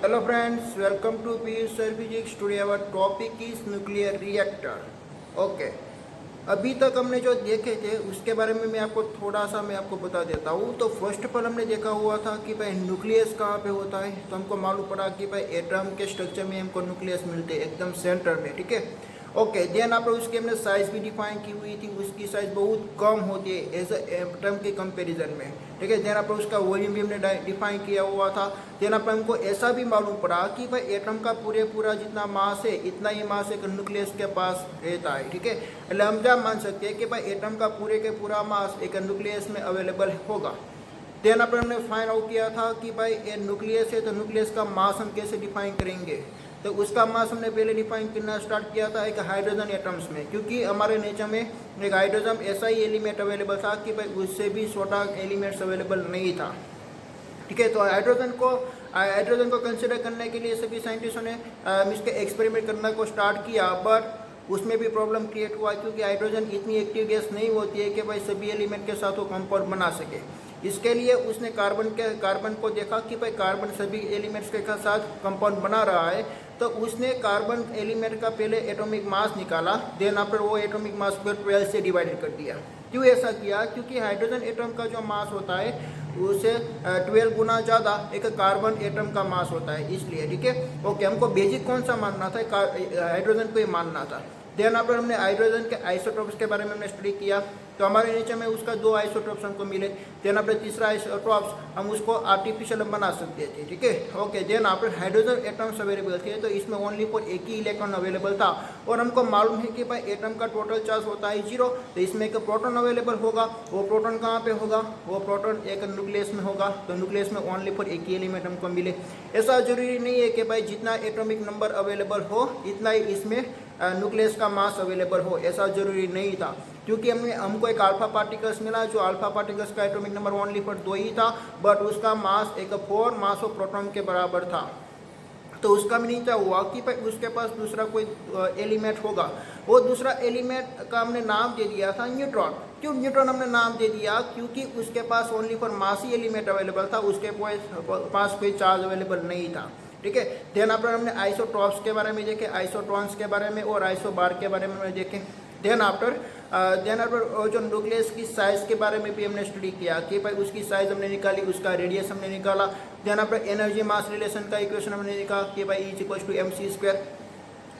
Hello friends, welcome to PU Sir Physics. Today our topic is nuclear reactor. Okay. अभी तक हमने जो देखे थे उसके बारे में मैं आपको बता देता हूँ। तो फर्स्ट ऑफ ऑल हमने देखा हुआ था कि भाई न्यूक्लियस कहाँ पे होता है, तो हमको मालूम पड़ा कि भाई एटम के स्ट्रक्चर में हमको न्यूक्लियस मिलते हैं एकदम सेंटर में, ठीक है। ओके, देन आप उसके हमने साइज भी डिफाइन की हुई थी, उसकी साइज बहुत कम होती है एज एटम के कंपैरिजन में, ठीक है। देन आप उसका वॉल्यूम भी हमने डिफाइन किया हुआ था। देन आप हमको ऐसा भी मालूम पड़ा कि भाई एटम का पूरा जितना मास है इतना ही मास एक न्यूक्लियस के पास रहता है, ठीक है। એટલે हम क्या मान सकते हैं कि भाई एटम का पूरा मास एक न्यूक्लियस में अवेलेबल होगा। देन अपन हमने फाइंड आउट किया था कि भाई ये न्यूक्लियस है तो न्यूक्लियस का मास हम कैसे डिफाइन करेंगे। तो उसका मास हमने पहले डिफाइन करना स्टार्ट किया था एक हाइड्रोजन एटम्स में, क्योंकि हमारे नेचर में एक हाइड्रोजन ऐसा ही एलिमेंट अवेलेबल था कि भाई उससे भी छोटा एलिमेंट्स अवेलेबल नहीं था, ठीक है। तो हाइड्रोजन को कंसिडर करने के लिए सभी साइंटिस्टों ने इसके एक्सपेरिमेंट करना को स्टार्ट किया, बट उसमें भी प्रॉब्लम क्रिएट हुआ क्योंकि हाइड्रोजन इतनी एक्टिव गैस नहीं होती है कि भाई सभी एलिमेंट के साथ वो कंपाउंड बना सके। इसके लिए उसने कार्बन को देखा कि भाई कार्बन सभी एलिमेंट्स के साथ कंपाउंड बना रहा है, तो उसने कार्बन एलिमेंट का पहले एटॉमिक मास निकाला। देन आफ्टर वो एटॉमिक मास को 12 से डिवाइडेड कर दिया। क्यों ऐसा किया? क्योंकि हाइड्रोजन एटम का जो मास होता है उससे 12 गुना ज़्यादा एक कार्बन एटम का मास होता है, इसलिए, ठीक है। ओके, हमको बेसिक कौन सा मानना था? हाइड्रोजन को ही मानना था। देन आफ्टर हमने हाइड्रोजन के आइसोटोप्स के बारे में हमने स्टडी किया, तो हमारे नीचे में उसका 2 आइसोटोप्स हमको मिले। देन आफ्टर तीसरा आइसोटोप्स हम उसको आर्टिफिशियल बना सकते थे, ठीक है। Okay, then after hydrogen atoms available थे, तो इसमें ओनली फॉर एक ही इलेक्ट्रॉन अवेलेबल था। और हमको मालूम है कि भाई एटम का टोटल चार्ज होता है 0, तो इसमें एक प्रोटॉन अवेलेबल होगा। वो प्रोटॉन कहाँ पे होगा? वो प्रोटॉन एक न्यूक्लियस में होगा। तो न्यूक्लियस में ओनली फॉर एक ही एलिमेंट हमको मिले। ऐसा जरूरी नहीं है कि भाई जितना एटॉमिक नंबर अवेलेबल हो इतना ही इसमें न्यूक्लियस का मास अवेलेबल हो, ऐसा जरूरी नहीं था। क्योंकि हमको एक अल्फा पार्टिकल्स मिला, जो अल्फा पार्टिकल्स का एटॉमिक नंबर ओनली फॉर 2 ही था, बट उसका मास एक 4 मास ऑफ प्रोटॉन के बराबर था। तो उसका मीनिंग क्या हुआ कि भाई उसके पास दूसरा कोई एलिमेंट होगा। वो दूसरा एलिमेंट का हमने नाम दे दिया था न्यूट्रॉन। क्यों न्यूट्रॉन हमने नाम दे दिया? क्योंकि उसके पास ओनली फॉर मास ही एलिमेंट अवेलेबल था, उसके पास कोई चार्ज अवेलेबल नहीं था, ठीक है। देन आफ्टर हमने आइसोटॉप्स के बारे में देखे, आइसोट्रॉन्स के बारे में और आइसोबार के बारे में देखे। देन आफ्टर जो न्यूक्लियस की साइज के बारे में भी हमने स्टडी किया कि भाई उसकी साइज हमने निकाली, उसका रेडियस हमने निकाला। Then after energy mass relation का इक्वेशन हमने देखा कि भाई E=mc²।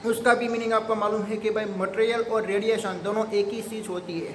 उसका भी मीनिंग आपको मालूम है कि भाई मटेरियल और रेडिएशन दोनों एक ही चीज़ होती है।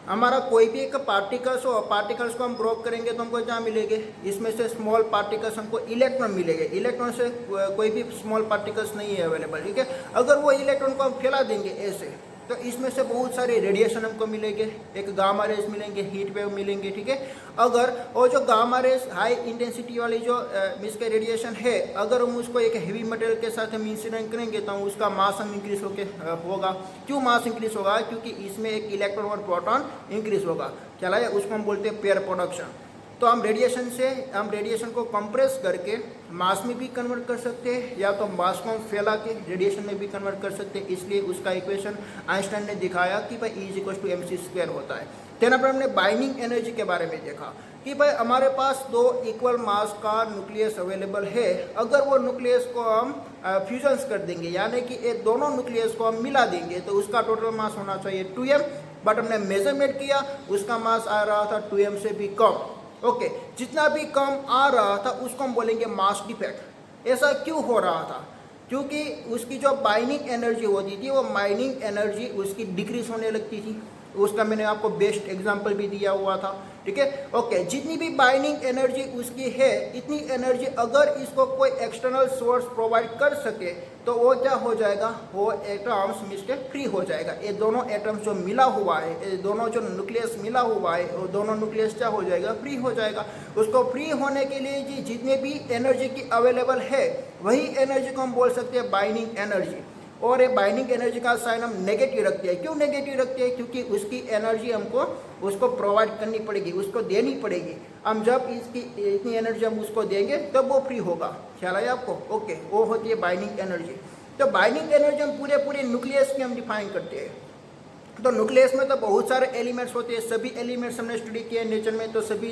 हमारा कोई भी एक पार्टिकल्स हो, पार्टिकल्स को हम ब्रोक करेंगे तो हमको क्या मिलेंगे? इसमें से स्मॉल पार्टिकल्स हमको इलेक्ट्रॉन मिलेंगे। इलेक्ट्रॉन से कोई भी स्मॉल पार्टिकल्स नहीं है अवेलेबल, ठीक है। अगर वो इलेक्ट्रॉन को हम फैला देंगे ऐसे, तो इसमें से बहुत सारे रेडिएशन हमको मिलेंगे, एक गामा रेज मिलेंगे, हीट वेव मिलेंगे, ठीक है। अगर वो जो गामा रेज हाई इंटेंसिटी वाली जो इसके रेडिएशन है, अगर हम उसको एक हेवी मटेरियल के साथ हम इंसिडेंट करेंगे तो उसका मास हम इंक्रीज होगा। क्यों मास इंक्रीज होगा? क्योंकि इसमें एक इलेक्ट्रॉन और प्रोटॉन इंक्रीज होगा, चला है, उसको हम बोलते हैं पेयर प्रोडक्शन। तो हम रेडिएशन को कंप्रेस करके मास में भी कन्वर्ट कर सकते हैं, या तो मास को हम फैला के रेडिएशन में भी कन्वर्ट कर सकते हैं। इसलिए उसका इक्वेशन आइंस्टाइन ने दिखाया कि भाई E=mc² होता है। देन पर हमने बाइंडिंग एनर्जी के बारे में देखा कि भाई हमारे पास 2 इक्वल मास का न्यूक्लियस अवेलेबल है। अगर वो न्यूक्लियस को हम फ्यूजन्स कर देंगे, यानी कि ये दोनों न्यूक्लियस को हम मिला देंगे, तो उसका टोटल मास होना चाहिए 2m, बट हमने मेजरमेंट किया उसका मास आ रहा था 2m से भी कम। ओके, जितना भी कम आ रहा था उसको हम बोलेंगे मास डिफेक्ट। ऐसा क्यों हो रहा था? क्योंकि उसकी जो बाइंडिंग एनर्जी होती थी वो बाइंडिंग एनर्जी उसकी डिक्रीज होने लगती थी। उसका मैंने आपको बेस्ट एग्जांपल भी दिया हुआ था, ठीक है। ओके, जितनी भी बाइंडिंग एनर्जी उसकी है, इतनी एनर्जी अगर इसको कोई एक्सटर्नल सोर्स प्रोवाइड कर सके तो वो क्या हो जाएगा? वो एटम्स मिसटेक फ्री हो जाएगा। ये दोनों एटम्स जो मिला हुआ है, ये दोनों जो न्यूक्लियस मिला हुआ है, वो दोनों न्यूक्लियस क्या हो जाएगा? फ्री हो जाएगा। उसको फ्री होने के लिए जी जितने भी एनर्जी की अवेलेबल है वही एनर्जी को हम बोल सकते हैं बाइंडिंग एनर्जी। और ये बाइंडिंग एनर्जी का साइन हम नेगेटिव रखते हैं। क्यों नेगेटिव रखते हैं? क्योंकि उसकी एनर्जी हमको उसको प्रोवाइड करनी पड़ेगी, उसको देनी पड़ेगी। हम जब इसकी इतनी एनर्जी हम उसको देंगे तब वो फ्री होगा, ख्याल है आपको? ओके, वो होती है बाइंडिंग एनर्जी। तो बाइंडिंग एनर्जी हम पूरे न्यूक्लियस की हम डिफाइन करते हैं। तो न्यूक्लियस में तो बहुत सारे एलिमेंट्स होते हैं, सभी एलिमेंट्स हमने स्टडी किए नेचर में, तो सभी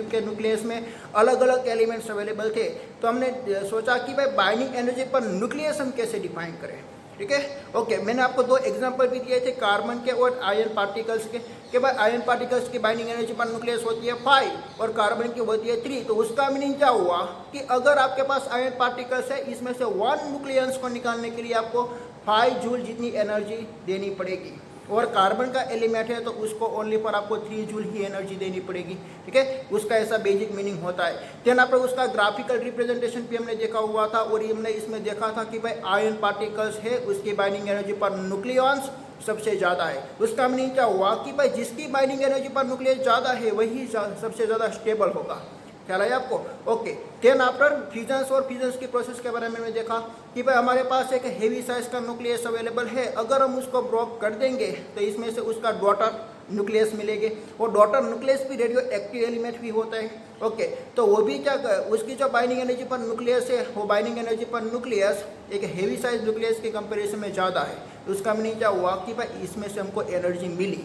के न्यूक्लियस में अलग अलग एलिमेंट्स अवेलेबल थे। तो हमने सोचा कि भाई बाइंडिंग एनर्जी पर न्यूक्लियस हम कैसे डिफाइन करें, ठीक है। ओके, मैंने आपको दो एग्जांपल भी दिए थे कार्बन के और आयरन पार्टिकल्स के, कि भाई आयरन पार्टिकल्स की बाइंडिंग एनर्जी पर न्यूक्लियस होती है 5 और कार्बन की होती है 3। तो उसका मीनिंग क्या हुआ कि अगर आपके पास आयरन पार्टिकल्स है, इसमें से 1 न्यूक्लियस को निकालने के लिए आपको 5 जूल जितनी एनर्जी देनी पड़ेगी, और कार्बन का एलिमेंट है तो उसको ओनली पर आपको 3 जूल ही एनर्जी देनी पड़ेगी, ठीक है। उसका ऐसा बेसिक मीनिंग होता है। देन आप उसका ग्राफिकल रिप्रेजेंटेशन भी हमने देखा हुआ था, और हमने इसमें देखा था कि भाई आयरन पार्टिकल्स है उसकी बाइंडिंग एनर्जी पर न्यूक्लियॉन्स सबसे ज़्यादा है। उसका मीनिंग क्या हुआ कि भाई जिसकी बाइंडिंग एनर्जी पर न्यूक्लियस ज़्यादा है वही सबसे ज़्यादा स्टेबल होगा। ख्याल है आपको? ओके, देन आफ्टर फ्यूजन्स और फ्यूजन्स की प्रोसेस के बारे में मैंने देखा कि भाई हमारे पास एक हेवी साइज का न्यूक्लियस अवेलेबल है, अगर हम उसको ब्रेक कर देंगे तो इसमें से उसका डॉटर न्यूक्लियस मिलेंगे, और डॉटर न्यूक्लियस भी रेडियो एक्टिव एलिमेंट भी होता है। ओके, तो वो भी क्या, उसकी जो बाइंडिंग एनर्जी पर न्यूक्लियस है वो बाइंडिंग एनर्जी पर न्यूक्लियस एक हेवी साइज न्यूक्लियस के कंपेरिजन में ज़्यादा है। तो उसका मीनिंग क्या हुआ कि भाई इसमें से हमको एनर्जी मिली।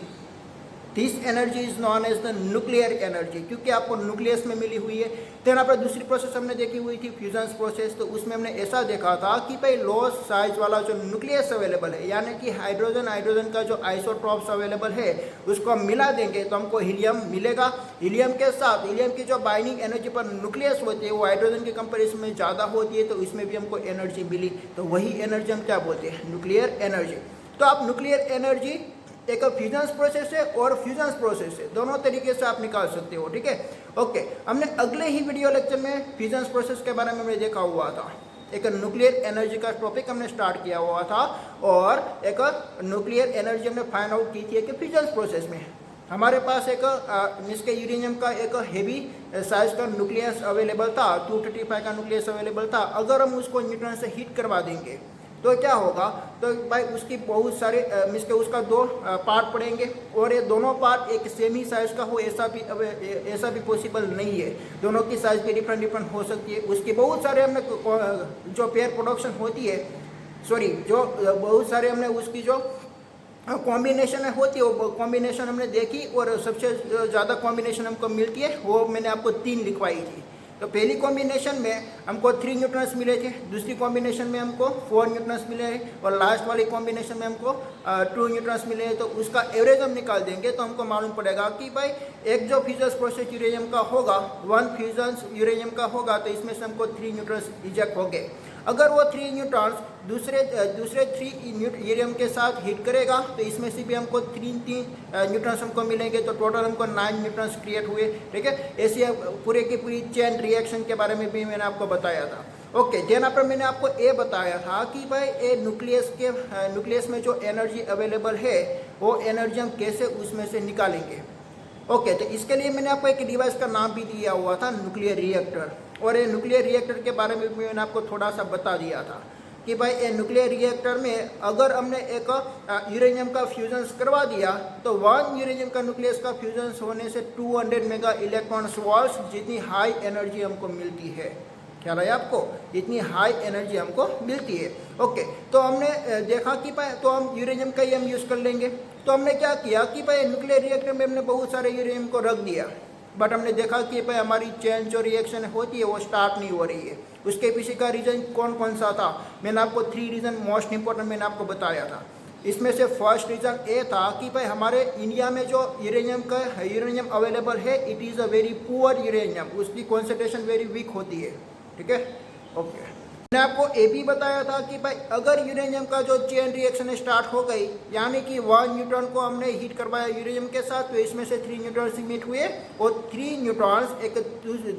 This energy is known as the nuclear energy, क्योंकि आपको न्यूक्लियस में मिली हुई है। देन आपने दूसरी प्रोसेस हमने देखी हुई थी फ्यूजन्स प्रोसेस, तो उसमें हमने ऐसा देखा था कि भाई लो साइज वाला जो न्यूक्लियस अवेलेबल है, यानी कि हाइड्रोजन का जो आइसोटॉप्स अवेलेबल है उसको हम मिला देंगे तो हमको हीलियम मिलेगा। हीलियम के साथ हीलियम की जो बाइंडिंग एनर्जी पर न्यूक्लियस होती है वो हाइड्रोजन के कंपेरिजन में ज़्यादा होती है, तो इसमें भी हमको एनर्जी मिली। तो वही एनर्जी हम क्या बोलते हैं? Nuclear energy. तो आप न्यूक्लियर एनर्जी एक फ्यूजन्स प्रोसेस है और फ्यूजन्स प्रोसेस है, दोनों तरीके से आप निकाल सकते हो, ठीक है। ओके, हमने अगले ही वीडियो लेक्चर में फ्यूजन्स प्रोसेस के बारे में हमने देखा हुआ था, एक न्यूक्लियर एनर्जी का टॉपिक हमने स्टार्ट किया हुआ था, और एक न्यूक्लियर एनर्जी हमने फाइंड आउट की थी कि फ्यूजन्स प्रोसेस में हमारे पास एक इसके यूरेनियम का एक हेवी साइज का न्यूक्लियस अवेलेबल था, 235 का न्यूक्लियस अवेलेबल था। अगर हम उसको न्यूट्रॉन से हीट करवा देंगे तो क्या होगा, तो भाई उसकी बहुत सारे उसका 2 पार्ट पड़ेंगे, और ये दोनों पार्ट एक सेम ही साइज का हो ऐसा भी पॉसिबल नहीं है। दोनों की साइज भी डिफरेंट हो सकती है। उसकी बहुत सारे हमने जो पेयर प्रोडक्शन होती है, जो बहुत सारे हमने उसकी जो कॉम्बिनेशन होती है वो कॉम्बिनेशन हमने देखी, और सबसे ज़्यादा कॉम्बिनेशन हमको मिलती है वो मैंने आपको 3 लिखवाई थी। तो पहली कॉम्बिनेशन में हमको 3 न्यूट्रॉन्स मिले थे, दूसरी कॉम्बिनेशन में हमको 4 न्यूट्रॉन्स मिले हैं, और लास्ट वाली कॉम्बिनेशन में हमको 2 न्यूट्रॉन्स मिले हैं। तो उसका एवरेज हम निकाल देंगे तो हमको मालूम पड़ेगा कि भाई एक जो फ्यूजन्स प्रोसेस यूरेनियम का होगा, 1 फ्यूजन्स यूरेनियम का होगा, तो इसमें से हमको 3 न्यूट्रॉन्स इजेक्ट हो गए। अगर वो 3 न्यूट्रॉन्स दूसरे 3 यूरेनियम के साथ हीट करेगा तो इसमें से भी हमको 3 न्यूट्रॉन्स हमको मिलेंगे, तो टोटल हमको 9 न्यूट्रॉन्स क्रिएट हुए, ठीक है। ऐसी पूरे की पूरी चेन रिएक्शन के बारे में भी मैंने आपको बताया था। ओके, देन आफ्टर मैंने आपको ये बताया था कि भाई ये न्यूक्लियस में जो एनर्जी अवेलेबल है वो एनर्जी हम कैसे उसमें से निकालेंगे। ओके, तो इसके लिए मैंने आपको एक डिवाइस का नाम भी दिया हुआ था, न्यूक्लियर रिएक्टर। और ये न्यूक्लियर रिएक्टर के बारे में भी मैंने आपको थोड़ा सा बता दिया था कि भाई ये न्यूक्लियर रिएक्टर में अगर हमने एक यूरेनियम का फ्यूजन्स करवा दिया तो 1 यूरेनियम का न्यूक्लियस का फ्यूजन्स होने से 200 मेगा इलेक्ट्रॉन वोल्ट्स जितनी हाई एनर्जी हमको मिलती है। ख्याल है आपको? इतनी हाई एनर्जी हमको मिलती है। ओके, तो हमने देखा कि भाई तो हम यूरेनियम का ही हम यूज़ कर लेंगे। तो हमने क्या किया कि भाई न्यूक्लियर रिएक्टर में हमने बहुत सारे यूरेनियम को रख दिया, बट हमने देखा कि भाई हमारी चेन जो रिएक्शन होती है वो स्टार्ट नहीं हो रही है। उसके पीछे का रीज़न कौन सा था? मैंने आपको 3 रीज़न मोस्ट इंपॉर्टेंट मैंने आपको बताया था। इसमें से फर्स्ट रीज़न ये था कि भाई हमारे इंडिया में जो यूरेनियम अवेलेबल है it is a very poor uranium, उसकी कॉन्सेंट्रेशन वेरी वीक होती है, ठीक है। ओके, मैंने आपको ये भी बताया था कि भाई अगर यूरेनियम का जो चेन रिएक्शन स्टार्ट हो गई, यानी कि 1 न्यूट्रॉन को हमने हीट करवाया यूरेनियम के साथ, तो इसमें से 3 न्यूट्रॉन्स हीट हुए, और 3 न्यूट्रॉन्स एक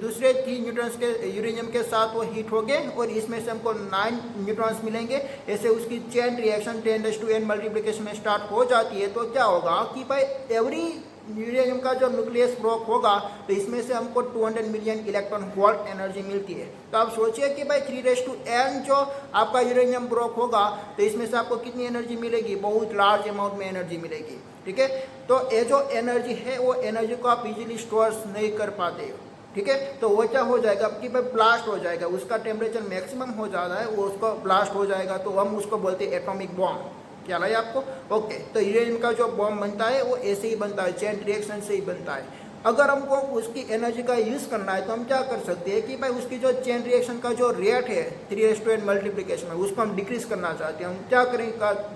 दूसरे 3 न्यूट्रॉन्स के यूरेनियम के साथ वो हीट हो गए, और इसमें से हमको 9 न्यूट्रॉन्स मिलेंगे। ऐसे उसकी चेन रिएक्शन 10⁻n मल्टीप्लिकेशन में स्टार्ट हो जाती है। तो क्या होगा कि भाई एवरी यूरेनियम का जो न्यूक्लियस ब्रेक होगा तो इसमें से हमको 200 मिलियन इलेक्ट्रॉन वोल्ट एनर्जी मिलती है। तो आप सोचिए कि भाई 3⁻n जो आपका यूरेनियम ब्रेक होगा तो इसमें से आपको कितनी एनर्जी मिलेगी? बहुत लार्ज अमाउंट में एनर्जी मिलेगी, ठीक है। तो ये जो एनर्जी है वो एनर्जी को आप इजीली स्टोर नहीं कर पाते, ठीक है। तो वो क्या हो जाएगा कि भाई ब्लास्ट हो जाएगा, उसका टेम्परेचर मैक्सिमम हो जाता है, वो उसको ब्लास्ट हो जाएगा, तो हम उसको बोलते हैं एटॉमिक बॉम्ब। क्या लगा आपको? ओके, तो यूरेनियम का जो बॉम्ब बनता है वो ऐसे ही बनता है, चेन रिएक्शन से ही बनता है। अगर हमको उसकी एनर्जी का यूज़ करना है तो हम क्या कर सकते हैं कि भाई उसकी जो चेन रिएक्शन का जो रेट है 3:n मल्टीप्लिकेशन में, उसको हम डिक्रीज करना चाहते हैं। हम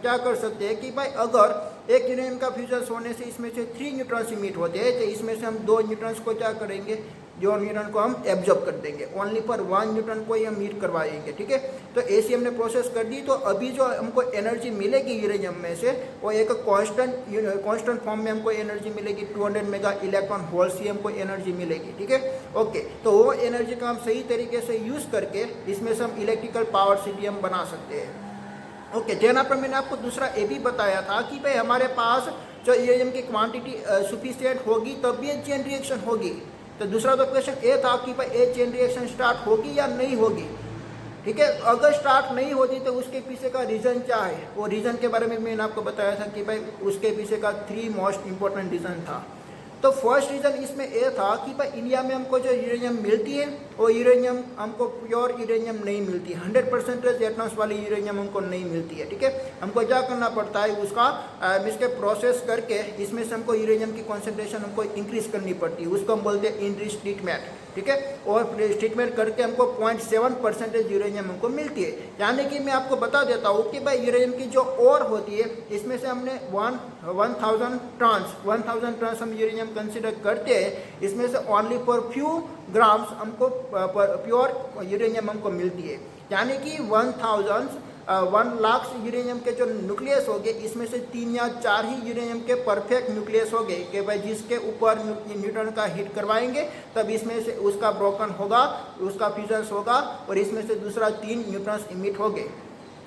क्या कर सकते हैं कि भाई अगर एक यूरेनियम का फ्यूजन होने से इसमें से 3 न्यूट्रॉन्स इमिट होते हैं, तो इसमें से हम 2 न्यूट्रॉन्स को क्या करेंगे, जो न्यूट्रॉन को हम एब्जॉर्ब कर देंगे, ओनली फॉर 1 न्यूट्रॉन को ही हम हीट करवाएंगे। ठीक है, तो ऐसी हमने प्रोसेस कर दी। तो अभी जो हमको एनर्जी मिलेगी यूरेनियम में से वो एक कांस्टेंट फॉर्म में हमको एनर्जी मिलेगी, 200 मेगा इलेक्ट्रॉन होल्स ही हमको एनर्जी मिलेगी। ठीक है, ओके, तो वो एनर्जी का हम सही तरीके से यूज़ करके इसमें से हम इलेक्ट्रिकल पावर सिटी हम बना सकते हैं। ओके, देन पर मैंने आपको दूसरा ये भी बताया था कि भाई हमारे पास जो यूरेनियम की क्वांटिटी सफिशिएंट होगी तब भी एक चेन रिएक्शन होगी। तो दूसरा तो क्वेश्चन ये था कि भाई ये चेन रिएक्शन स्टार्ट होगी या नहीं होगी। ठीक है, अगर स्टार्ट नहीं होती तो उसके पीछे का रीज़न क्या है, वो रीज़न के बारे में मैंने आपको बताया था कि भाई उसके पीछे का 3 मोस्ट इंपॉर्टेंट रीज़न था। तो फर्स्ट रीज़न इसमें यह था कि भाई इंडिया में हमको जो यूरेनियम मिलती है वो यूरेनियम हमको प्योर यूरेनियम नहीं मिलती, 100% एटम्स वाली यूरेनियम हमको नहीं मिलती है। ठीक है, हमको क्या करना पड़ता है, उसका इसके प्रोसेस करके इसमें से हमको यूरेनियम की कॉन्सेंट्रेशन हमको इंक्रीज करनी पड़ती है, उसको हम बोलते हैं इनरिच ट्रीटमेंट। ठीक है, और ट्रीटमेंट करके हमको 0.7% यूरेनियम हमको मिलती है। यानी कि मैं आपको बता देता हूँ कि भाई यूरेनियम की जो और होती है इसमें से हमने 1000 टन्स हम यूरेनियम कंसिडर करते हैं, इसमें से ओनली फॉर फ्यू ग्राम्स हमको प्योर यूरेनियम हमको मिलती है। यानी कि 1 लाख यूरेनियम के जो न्यूक्लियस हो गए इसमें से 3 या 4 ही यूरेनियम के परफेक्ट न्यूक्लियस हो गए कि भाई जिसके ऊपर न्यूट्रॉन का हीट करवाएंगे तब इसमें से उसका ब्रोकन होगा, उसका फ्यूजन होगा और इसमें से दूसरा 3 न्यूट्रॉन्स इमिट हो गए।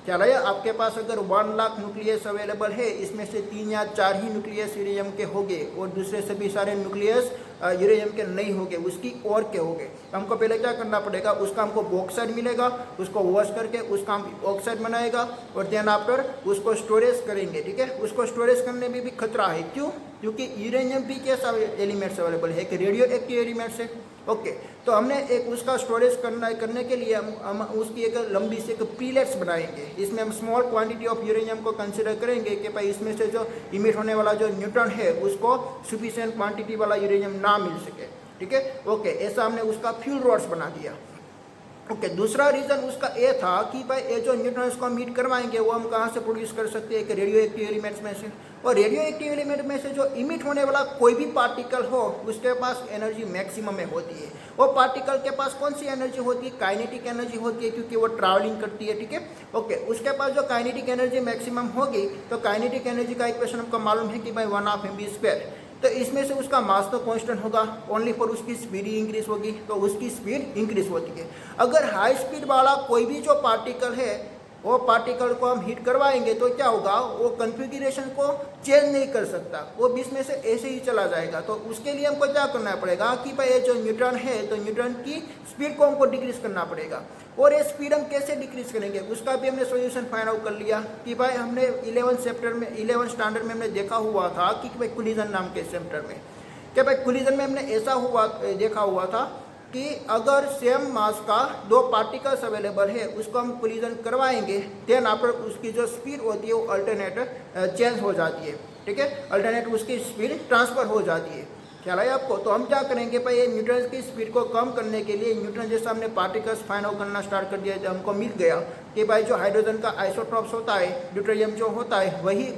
चलो आपके पास अगर 1 लाख न्यूक्लियस अवेलेबल है, इसमें से 3 या 4 ही न्यूक्लियस यूरेनियम के होंगे और दूसरे सभी सारे न्यूक्लियस यूरेनियम के नहीं होंगे, उसकी और के होंगे। हमको पहले क्या करना पड़ेगा, उसका हमको बॉक्साइड मिलेगा, उसको वॉश करके उसका हम ऑक्साइड बनाएगा और देन आफ्टर उसको स्टोरेज करेंगे। ठीक है, उसको स्टोरेज करने में भी खतरा है, क्यों? क्योंकि यूरेनियम भी कैसा एलिमेंट्स अवेलेबल है, कि रेडियो एक्टिव एलिमेंट्स है। ओके, तो हमने एक उसका स्टोरेज करने के लिए हम उसकी एक लंबी सी एक प्रीलेट्स बनाएंगे। इसमें हम स्मॉल क्वांटिटी ऑफ यूरेनियम को कंसिडर करेंगे कि भाई इसमें से जो इमिट होने वाला जो न्यूट्रॉन है उसको सफिशिएंट क्वांटिटी वाला यूरेनियम ना मिल सके। ठीक है, ओके, ऐसा हमने उसका फ्यूल रोड्स बना दिया। ओके, दूसरा रीज़न उसका ये था कि भाई ये जो न्यूट्रॉन्स को हम हीट करवाएंगे वो हम कहाँ से प्रोड्यूस कर सकते हैं, कि रेडियो एक्टिव एलिमेंट्स में से। और रेडियो एक्टिव एलिमेंट में से जो इमिट होने वाला कोई भी पार्टिकल हो उसके पास एनर्जी मैक्सिमम में होती है। वो पार्टिकल के पास कौन सी एनर्जी होती है? काइनेटिक एनर्जी होती है, क्योंकि वो ट्रैवलिंग करती है। ठीक है, ओके, उसके पास जो काइनेटिक एनर्जी मैक्सिमम होगी, तो काइनेटिक एनर्जी का इक्वेशन हमको मालूम है कि भाई 1/2mv²। तो इसमें से उसका मास तो कांस्टेंट होगा, ओनली फॉर उसकी स्पीड ही इंक्रीज होगी, तो उसकी स्पीड इंक्रीज होती है। अगर हाई स्पीड वाला कोई भी जो पार्टिकल है वो पार्टिकल को हम हीट करवाएंगे तो क्या होगा, वो कन्फिग्रेशन को चेंज नहीं कर सकता, वो बीच में से ऐसे ही चला जाएगा। तो उसके लिए हमको क्या करना पड़ेगा कि भाई ये जो न्यूट्रॉन है तो न्यूट्रॉन की स्पीड को हमको डिक्रीज करना पड़ेगा। और ये स्पीड हम कैसे डिक्रीज करेंगे उसका भी हमने सोल्यूशन फाइंड आउट कर लिया कि भाई हमने 11 स्टैंडर्ड में हमने देखा हुआ था कि भाई कोलिजन नाम के चैप्टर में, कि भाई कोलिजन में हमने ऐसा देखा हुआ था कि अगर सेम मास का 2 पार्टिकल्स अवेलेबल है उसको हम कोलिजन करवाएंगे, देन आफ्टर उसकी जो स्पीड होती है वो अल्टरनेट चेंज हो जाती है। ठीक है, अल्टरनेट उसकी स्पीड ट्रांसफर हो जाती है। ख्याल है आपको? तो हम क्या करेंगे भाई, ये न्यूट्रॉन की स्पीड को कम करने के लिए न्यूट्रॉन जैसा हमने पार्टिकल्स फाइंड आउट करना स्टार्ट कर दिया। जब हमको मिल गया कि भाई जो हाइड्रोजन का आइसोटॉप्स होता है, ड्यूटेरियम जो होता है वही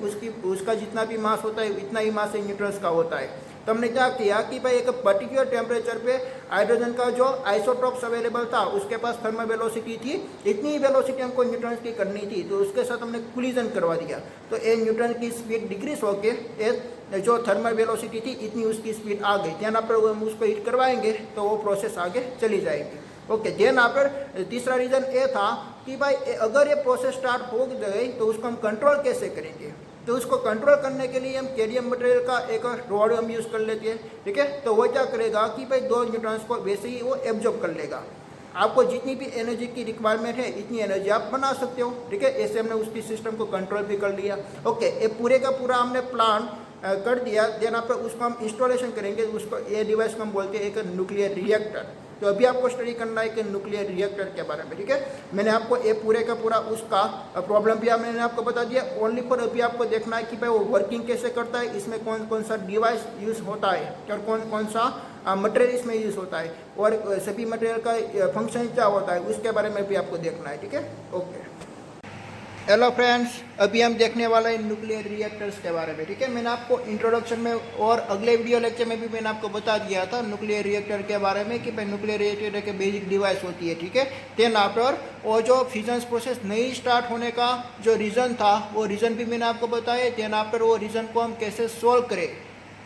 उसका जितना भी मास होता है उतना ही मास न्यूट्रॉन्स का होता है। तो हमने क्या किया कि भाई एक पर्टिकुलर टेम्परेचर पे हाइड्रोजन का जो आइसोटॉप्स अवेलेबल था उसके पास थर्मल वेलोसिटी थी, इतनी ही वेलोसिटी हमको न्यूट्रॉन्स की करनी थी, तो उसके साथ हमने कोलिजन करवा दिया। तो ये न्यूट्रॉन की स्पीड डिक्रीज होकर जो थर्मल वेलोसिटी थी इतनी उसकी स्पीड आ गई। देन आफ्टर हम उसको हीट करवाएंगे तो वो प्रोसेस आगे चली जाएगी। ओके, देन आफ्टर तीसरा रीज़न ये था कि भाई अगर ये प्रोसेस स्टार्ट हो गई तो उसको हम कंट्रोल कैसे करेंगे। तो उसको कंट्रोल करने के लिए हम कैरियम मटेरियल का एक रॉड हम यूज़ कर लेते हैं। ठीक है, तो वो क्या करेगा कि भाई 2 न्यूट्रॉन्स को वैसे ही वो एब्जॉर्ब कर लेगा। आपको जितनी भी एनर्जी की रिक्वायरमेंट है इतनी एनर्जी आप बना सकते हो। ठीक है, ऐसे हमने उसकी सिस्टम को कंट्रोल भी कर लिया। ओके, ये पूरे का पूरा हमने प्लान कर दिया। देन आप उसको हम इंस्टॉलेशन करेंगे, उसको ये डिवाइस को हम बोलते हैं एक न्यूक्लियर रिएक्टर। तो अभी आपको स्टडी करना है कि न्यूक्लियर रिएक्टर के बारे में, ठीक है। मैंने आपको ये पूरे का पूरा उसका प्रॉब्लम भी मैंने आपको बता दिया। ओनली फॉर अभी आपको देखना है कि भाई वो वर्किंग कैसे करता है, इसमें कौन कौन सा डिवाइस यूज़ होता है और कौन कौन सा मटेरियल इसमें यूज़ होता है और सभी मटेरियल का फंक्शन क्या होता है, उसके बारे में भी आपको देखना है, ठीक है। ओके, हेलो फ्रेंड्स, अभी हम देखने वाले हैं न्यूक्लियर रिएक्टर्स के बारे में, ठीक है। मैंने आपको इंट्रोडक्शन में और अगले वीडियो लेक्चर में भी मैंने आपको बता दिया था न्यूक्लियर रिएक्टर के बारे में कि भाई न्यूक्लियर रिएक्टर के बेसिक डिवाइस होती है, ठीक है। देन आफ्टर और जो फिजन प्रोसेस नहीं स्टार्ट होने का जो रीज़न था वो रीज़न भी मैंने आपको बताया। देन आफ्टर वो रीज़न को हम कैसे सोल्व करें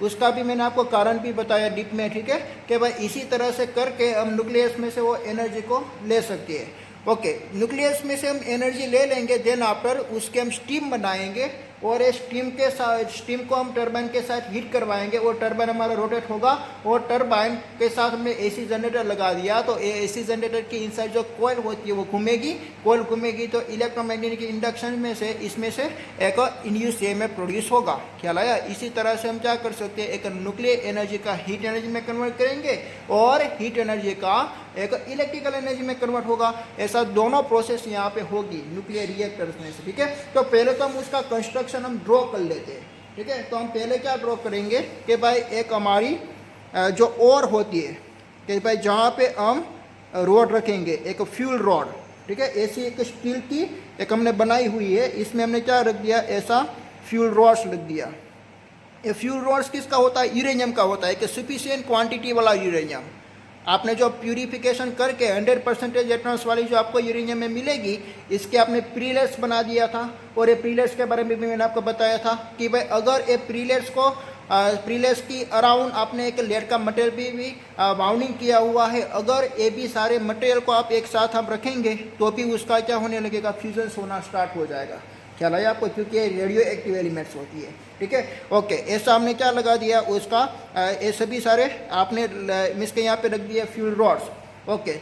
उसका भी मैंने आपको कारण भी बताया डीप में, ठीक है, कि भाई इसी तरह से करके हम न्यूक्लियस में से वो एनर्जी को ले सकते हैं। ओके, न्यूक्लियस में से हम एनर्जी ले लेंगे, देन आफ्टर उसके हम स्टीम बनाएंगे और इस स्टीम के साथ स्टीम को हम टरबाइन के साथ हीट करवाएंगे और टरबाइन हमारा रोटेट होगा और टरबाइन के साथ हमने एसी जनरेटर लगा दिया तो एसी जनरेटर की इनसाइड जो कोयल होती है वो घूमेगी, कोयल घूमेगी तो इलेक्ट्रोमैग्नेटिक इंडक्शन में से इसमें से एक इंड्यूस ईएमएफ प्रोड्यूस होगा। ख्याल आया? इसी तरह से हम क्या कर सकते हैं, एक न्यूक्लियर एनर्जी का हीट एनर्जी में कन्वर्ट करेंगे और हीट एनर्जी का एक इलेक्ट्रिकल एनर्जी में कन्वर्ट होगा। ऐसा दोनों प्रोसेस यहाँ पे होगी न्यूक्लियर रिएक्टर्स में से, ठीक है। तो पहले तो हम उसका कंस्ट्रक्शन हम ड्रॉ कर लेते हैं, ठीक है। तो हम पहले क्या ड्रॉ करेंगे कि भाई एक हमारी जो ओर होती है कि भाई जहाँ पे हम रोड रखेंगे, एक फ्यूल रॉड, ठीक है। ऐसी एक स्टील की एक हमने बनाई हुई है, इसमें हमने क्या रख दिया, ऐसा फ्यूल रॉड्स रख दिया। ये फ्यूल रॉड्स किसका होता है, यूरेनियम का होता है कि सफिशिएंट क्वांटिटी वाला यूरेनियम। आपने जो प्यूरिफिकेशन करके 100% एटम्स वाली जो आपको यूरेनियम में मिलेगी, इसके आपने प्रीलेट्स बना दिया था और ये प्रीलेट्स के बारे में भी मैंने आपको बताया था कि भाई अगर ये प्रीलेट्स की अराउंड आपने एक लेड का मटेरियल भी बाउंडिंग किया हुआ है, अगर ये भी सारे मटेरियल को आप एक साथ हम रखेंगे तो भी उसका क्या होने लगेगा, फ्यूजन होना स्टार्ट हो जाएगा। ख्याल आया आपको? क्योंकि ये रेडियो एक्टिव एलिमेंट्स होती है, ठीक है। ओके, ऐसा हमने क्या लगा दिया उसका, ये सभी सारे आपने मिस के यहाँ पे रख दिया फ्यूल रॉड्स। ओके,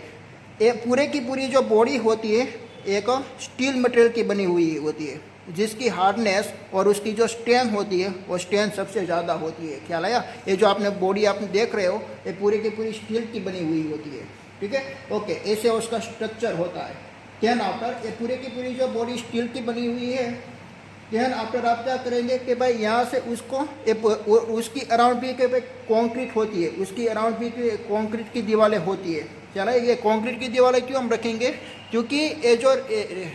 ये पूरे की पूरी जो बॉडी होती है एक स्टील मटेरियल की बनी हुई होती है, जिसकी हार्डनेस और उसकी जो स्ट्रेंथ होती है वो स्ट्रेंथ सबसे ज़्यादा होती है। ख्याल आया? ये जो आपने बॉडी आपने देख रहे हो ये पूरी की पूरी स्टील की बनी हुई होती है, ठीक है। ओके, ऐसे उसका स्ट्रक्चर होता है। देन आफ्टर ये पूरी की पूरी जो बॉडी स्टील की बनी हुई है, देन आफ्टर आप क्या करेंगे कि भाई यहाँ से उसको उसकी अराउंड भी कि भाई कॉन्क्रीट होती है, उसकी अराउंड भी कॉन्क्रीट की दीवारें होती है। चला, ये कॉन्क्रीट की दीवारें क्यों हम रखेंगे, क्योंकि ये जो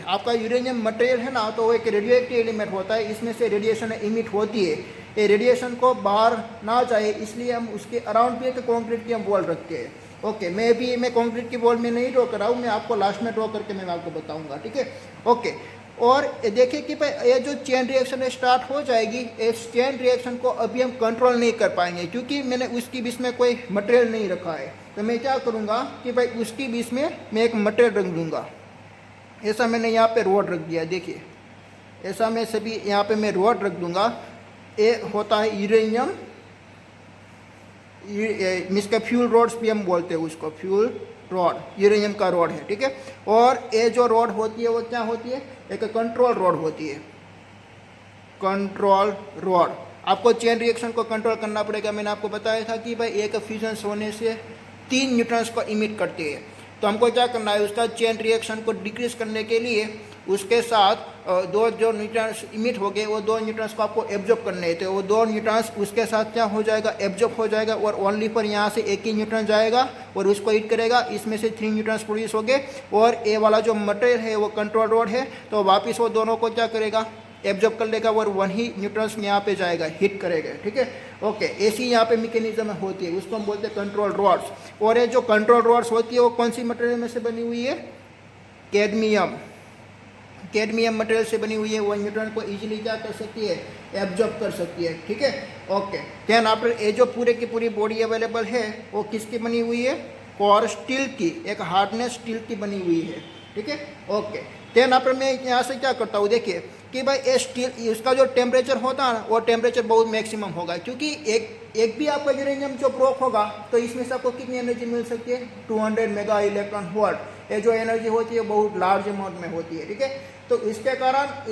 आपका यूरेनियम मटेरियल है ना, तो वो एक रेडियो एक्टिव एलिमेंट होता है, इसमें से रेडिएशन इमिट होती है। ये रेडिएशन को बाहर ना जाए इसलिए हम उसके अराउंड भी एक कॉन्क्रीट की हम वॉल रखते हैं। ओके, मैं कॉन्क्रीट की वॉल में नहीं ड्रॉ कर रहा हूँ, मैं आपको लास्ट में ड्रॉ करके मैं आपको बताऊँगा, ठीक है। ओके, और देखिए कि भाई ये जो चेन रिएक्शन स्टार्ट हो जाएगी, इस चेन रिएक्शन को अभी हम कंट्रोल नहीं कर पाएंगे क्योंकि मैंने उसकी बीच में कोई मटेरियल नहीं रखा है। तो मैं क्या करूँगा कि भाई उसकी बीच में मैं एक मटेरियल रख दूँगा। ऐसा मैंने यहाँ पे रोड रख दिया, देखिए ऐसा मैं सभी यहाँ पे मैं रोड रख दूँगा। ये होता है यूरेनियम, इसका फ्यूल रॉड्स भी हम बोलते हैं उसको, फ्यूल रॉड यूरेनियम का रॉड है, ठीक है। और ये जो रॉड होती है वो क्या होती है, एक कंट्रोल रॉड होती है, कंट्रोल रॉड। आपको चेन रिएक्शन को कंट्रोल करना पड़ेगा। मैंने आपको बताया था कि भाई एक फ्यूजन होने से 3 न्यूट्रॉन्स को इमिट करती है, तो हमको क्या करना है, उसका चेन रिएक्शन को डिक्रीज करने के लिए उसके साथ 2 जो न्यूट्रॉन्स इमिट हो गए वो 2 न्यूट्रॉन्स को आपको एब्जॉर्ब करने थे। वो 2 न्यूट्रॉन्स उसके साथ क्या हो जाएगा, एब्जॉर्ब हो जाएगा और ओनली पर यहाँ से एक ही न्यूट्रॉन जाएगा और उसको हिट करेगा। इसमें से 3 न्यूट्रॉन्स प्रोड्यूस हो गए और ए वाला जो मटेरियल है वो कंट्रोल रॉड है, तो वापस वो दोनों को क्या करेगा, एब्जॉर्ब कर लेगा और 1 ही न्यूट्रॉन्स यहाँ पे जाएगा, हिट करेगा, ठीक है। ओके, ऐसी यहाँ पे मैकेनिज्म होती है, उसको हम बोलते हैं कंट्रोल रॉड्स। और ये जो कंट्रोल रॉड्स होती है वो कौन सी मटेरियल में से बनी हुई है, कैडमियम मटेरियल से बनी हुई है। वो न्यूट्रॉन को इजीली क्या कर सकती है, एब्जॉर्ब कर सकती है, ठीक है। ओके, देन आफ्टर ये जो पूरे की पूरी बॉडी अवेलेबल है वो किसकी बनी हुई है, कोर स्टील की, एक हार्डनेस स्टील की बनी हुई है, ठीक है। ओके, देन आफ्टर मैं यहाँ से क्या करता हूँ, देखिए कि भाई ये स्टील इसका जो टेम्परेचर होता है वो टेम्परेचर बहुत मैक्सिमम होगा, क्योंकि एक भी आपका यूरेनियम जो ब्रोक होगा तो इसमें से आपको कितनी एनर्जी मिल सकती है, 200 मेगा इलेक्ट्रॉन वोल्ट। ये जो एनर्जी होती है बहुत लार्ज अमाउंट में होती है, ठीक है। तो इसके कारण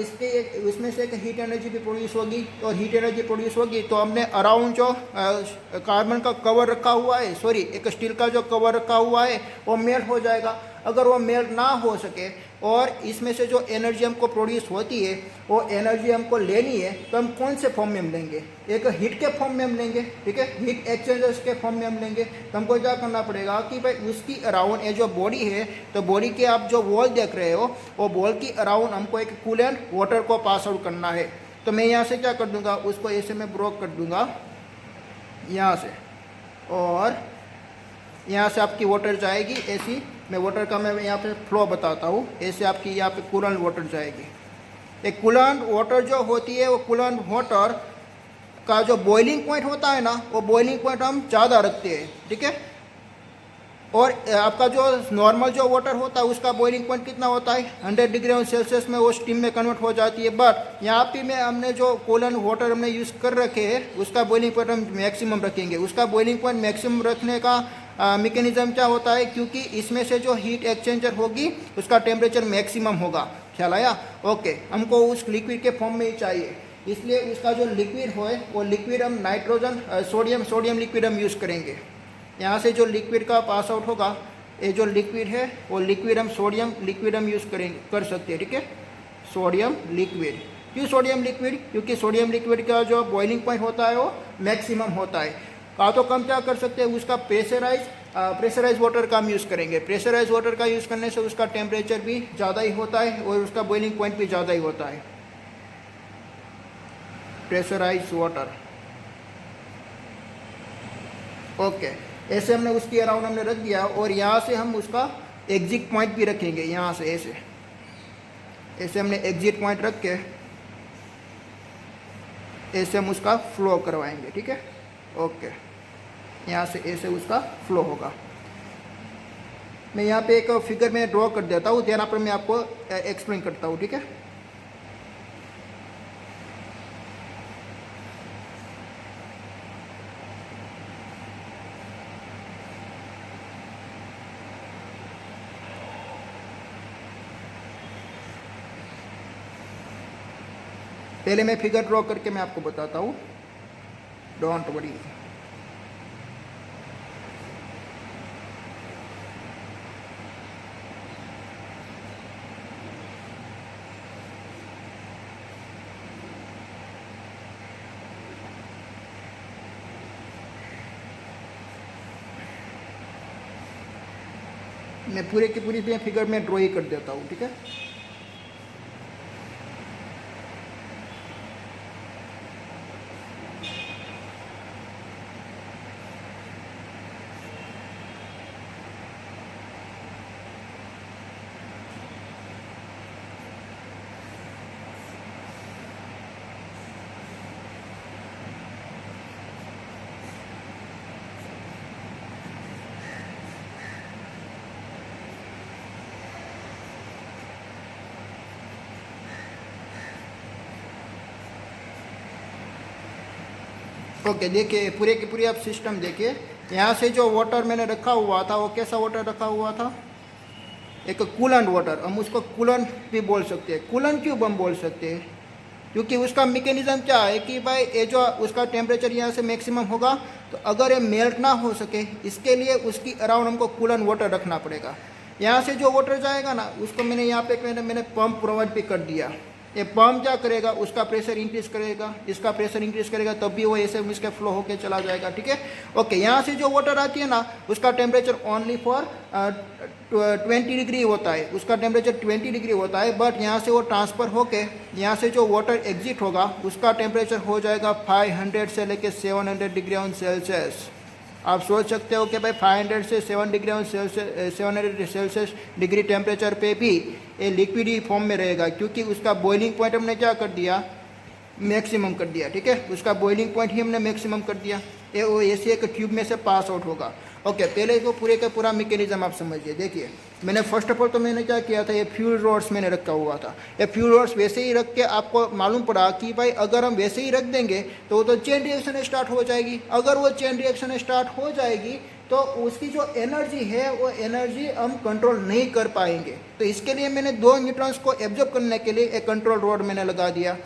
इसमें से एक हीट एनर्जी भी प्रोड्यूस होगी, और हीट एनर्जी प्रोड्यूस होगी तो हमने अराउंड जो कार्बन का कवर रखा हुआ है, सॉरी एक स्टील का जो कवर रखा हुआ है वो मेल्ट हो जाएगा। अगर वो मेल्ट ना हो सके और इसमें से जो एनर्जी हमको प्रोड्यूस होती है वो एनर्जी हमको लेनी है, तो हम कौन से फॉर्म में हम लेंगे? एक हीट के फॉर्म में हम लेंगे, ठीक है, हीट एक्सचेंजर्स के फॉर्म में हम लेंगे। तो हमको क्या करना पड़ेगा कि भाई उसकी अराउंड ये जो बॉडी है, तो बॉडी के आप जो वॉल देख रहे हो वो वॉल की अराउंड हमको एक कूलेंट वाटर को पास आउट करना है। तो मैं यहाँ से क्या कर दूंगा, उसको ऐसे में ब्रोक कर दूंगा यहाँ से, और यहाँ से आपकी वाटर जाएगी ऐसी। मैं वाटर का मैं यहाँ पे फ्लो बताता हूँ। ऐसे आपकी यहाँ पे कूलेंट वाटर जाएगी। एक कूलेंट वाटर जो होती है वो कूलेंट वाटर का जो बॉइलिंग पॉइंट होता है ना, वो बॉइलिंग पॉइंट हम ज़्यादा रखते हैं, ठीक है। और आपका जो नॉर्मल जो वाटर होता है उसका बॉइलिंग पॉइंट कितना होता है? 100 डिग्री सेल्सियस में वो स्टीम में कन्वर्ट हो जाती है। बट यहाँ पे में हमने जो कूलेंट वाटर हमने यूज़ कर रखे हैं उसका बॉइलिंग पॉइंट हम मैक्सिमम रखेंगे। उसका बॉइलिंग पॉइंट मैक्सिमम रखने का मैकेनिज्म क्या होता है? क्योंकि इसमें से जो हीट एक्सचेंजर होगी उसका टेम्परेचर मैक्सिमम होगा। ख्याल आया? ओके, हमको उस लिक्विड के फॉर्म में ही चाहिए, इसलिए उसका जो लिक्विड हो वो लिक्विड हम नाइट्रोजन सोडियम लिक्विड हम यूज़ करेंगे। यहाँ से जो लिक्विड का पास आउट होगा, ये जो लिक्विड है वो लिक्विड हम सोडियम लिक्विड हम यूज़ कर सकते हैं, ठीक है, सोडियम लिक्विड। क्यों सोडियम लिक्विड? क्योंकि सोडियम लिक्विड का जो बॉइलिंग पॉइंट होता है वो मैक्सिमम होता है। का तो कम क्या कर सकते हैं, उसका प्रेशराइज वाटर का हम यूज़ करेंगे। प्रेशराइज वाटर का यूज़ करने से उसका टेम्परेचर भी ज़्यादा ही होता है और उसका बॉइलिंग पॉइंट भी ज़्यादा ही होता है। Pressurise water, okay. ऐसे हमने उसकी अराउंड हमने रख दिया, और यहाँ से हम उसका एग्जिट पॉइंट भी रखेंगे। यहाँ से ऐसे हमने एग्जिट पॉइंट रख के ऐसे हम उसका फ्लो करवाएंगे, ठीक है, ओके। यहाँ से ऐसे उसका फ्लो होगा। मैं यहाँ पे एक फिगर में ड्रॉ कर देता हूँ, ध्यान पर मैं आपको एक्सप्लेन करता हूँ, ठीक है। पहले मैं फिगर ड्रॉ करके मैं आपको बताता हूँ, डोंट वरी। मैं पूरे की पूरी फिगर में ड्रॉ ही कर देता हूँ, ठीक है। ओके, देखिए पूरे की पूरी आप सिस्टम देखिए। यहाँ से जो वाटर मैंने रखा हुआ था वो कैसा वाटर रखा हुआ था? एक कूलेंट वाटर। हम उसको कूलेंट भी बोल सकते हैं। कूलेंट क्यों हम बोल सकते हैं? क्योंकि उसका मैकेनिज्म क्या है कि भाई ये जो उसका टेम्परेचर यहाँ से मैक्सिमम होगा, तो अगर ये मेल्ट ना हो सके इसके लिए उसकी अराउंड हमको कूलेंट वाटर रखना पड़ेगा। यहाँ से जो वाटर जाएगा ना उसको मैंने यहाँ पे मैंने पंप प्रोवाइड भी कर दिया। ये पंप क्या करेगा, उसका प्रेशर इंक्रीज करेगा, इसका प्रेशर इंक्रीज करेगा, तब भी वो ऐसे इसके फ्लो होके चला जाएगा, ठीक है। ओके, यहाँ से जो वाटर आती है ना उसका टेम्परेचर ओनली फॉर 20 डिग्री होता है, उसका टेम्परेचर 20 डिग्री होता है। बट यहाँ से वो ट्रांसफ़र होके यहाँ से जो वाटर एग्जिट होगा उसका टेम्परेचर हो जाएगा 500 से लेके 700 डिग्री ऑन सेल्सियस। आप सोच सकते हो कि भाई 500 से 700 डिग्री सेल्सियस डिग्री टेम्परेचर पे भी ये लिक्विड ही फॉर्म में रहेगा, क्योंकि उसका बॉइलिंग पॉइंट हमने क्या कर दिया, मैक्सिमम कर दिया, ठीक है। उसका बॉइलिंग पॉइंट ही हमने मैक्सिमम कर दिया। ये वो ऐसे एक ट्यूब में से पास आउट होगा। ओके, पहले तो पूरे का पूरा मैकेनिज्म आप समझिए। देखिए, मैंने फर्स्ट ऑफ ऑल तो मैंने क्या किया था, ये फ्यूल रोड्स मैंने रखा हुआ था। ये फ्यूल रोड्स वैसे ही रख के आपको मालूम पड़ा कि भाई अगर हम वैसे ही रख देंगे तो चेन रिएक्शन स्टार्ट हो जाएगी। अगर वो चेन रिएक्शन स्टार्ट हो जाएगी तो तो उसकी जो एनर्जी है वो एनर्जी हम कंट्रोल नहीं कर पाएंगे। तो इसके लिए मैंने 2 न्यूट्रॉन्स को एब्जॉर्ब करने के लिए एक कंट्रोल रॉड मैंने लगा दिया।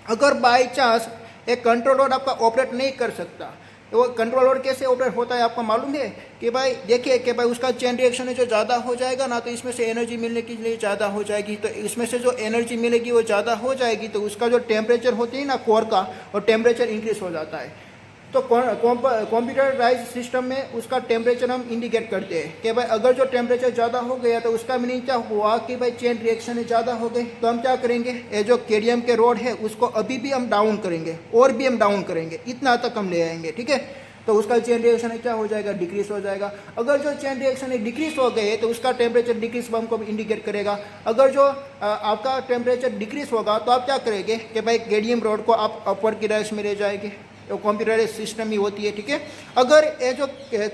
अगर बाई चांस एक कंट्रोल रॉड आपका ऑपरेट नहीं कर सकता, तो वो कंट्रोल रॉड कैसे ऑपरेट होता है आपको मालूम है कि भाई देखिए कि भाई उसका चेन रिएक्शन है जो ज़्यादा हो जाएगा ना, तो इसमें से एनर्जी मिलने के लिए ज़्यादा हो जाएगी। तो इसमें से जो एनर्जी मिलेगी वो ज़्यादा हो जाएगी, तो उसका जो टेम्परेचर होती है ना कोर का, और टेम्परेचर इंक्रीज हो जाता है। तो कंप्यूटराइज सिस्टम में उसका टेम्परेचर हम इंडिकेट करते हैं कि भाई अगर जो टेम्परेचर ज़्यादा हो गया तो उसका मीनिंग क्या हुआ कि भाई चेन रिएक्शन ज़्यादा हो गई। तो हम क्या करेंगे, ये जो केडियम के रॉड है उसको अभी भी हम डाउन करेंगे, और भी हम डाउन करेंगे, इतना तक हम ले आएंगे, ठीक है। तो उसका चेन रिएक्शन क्या हो जाएगा, डिक्रीज हो जाएगा। अगर जो चेन रिएक्शन डिक्रीज हो गए तो उसका टेम्परेचर डिक्रीज हमको इंडिकेट करेगा। अगर जो आपका टेम्परेचर डिक्रीज होगा तो आप क्या करेंगे कि भाई केडियम रॉड को आप अपवर्ड की डायरेक्शन में ले जाएंगे। वो कंप्यूटराइज सिस्टम ही होती है, ठीक है। अगर ये जो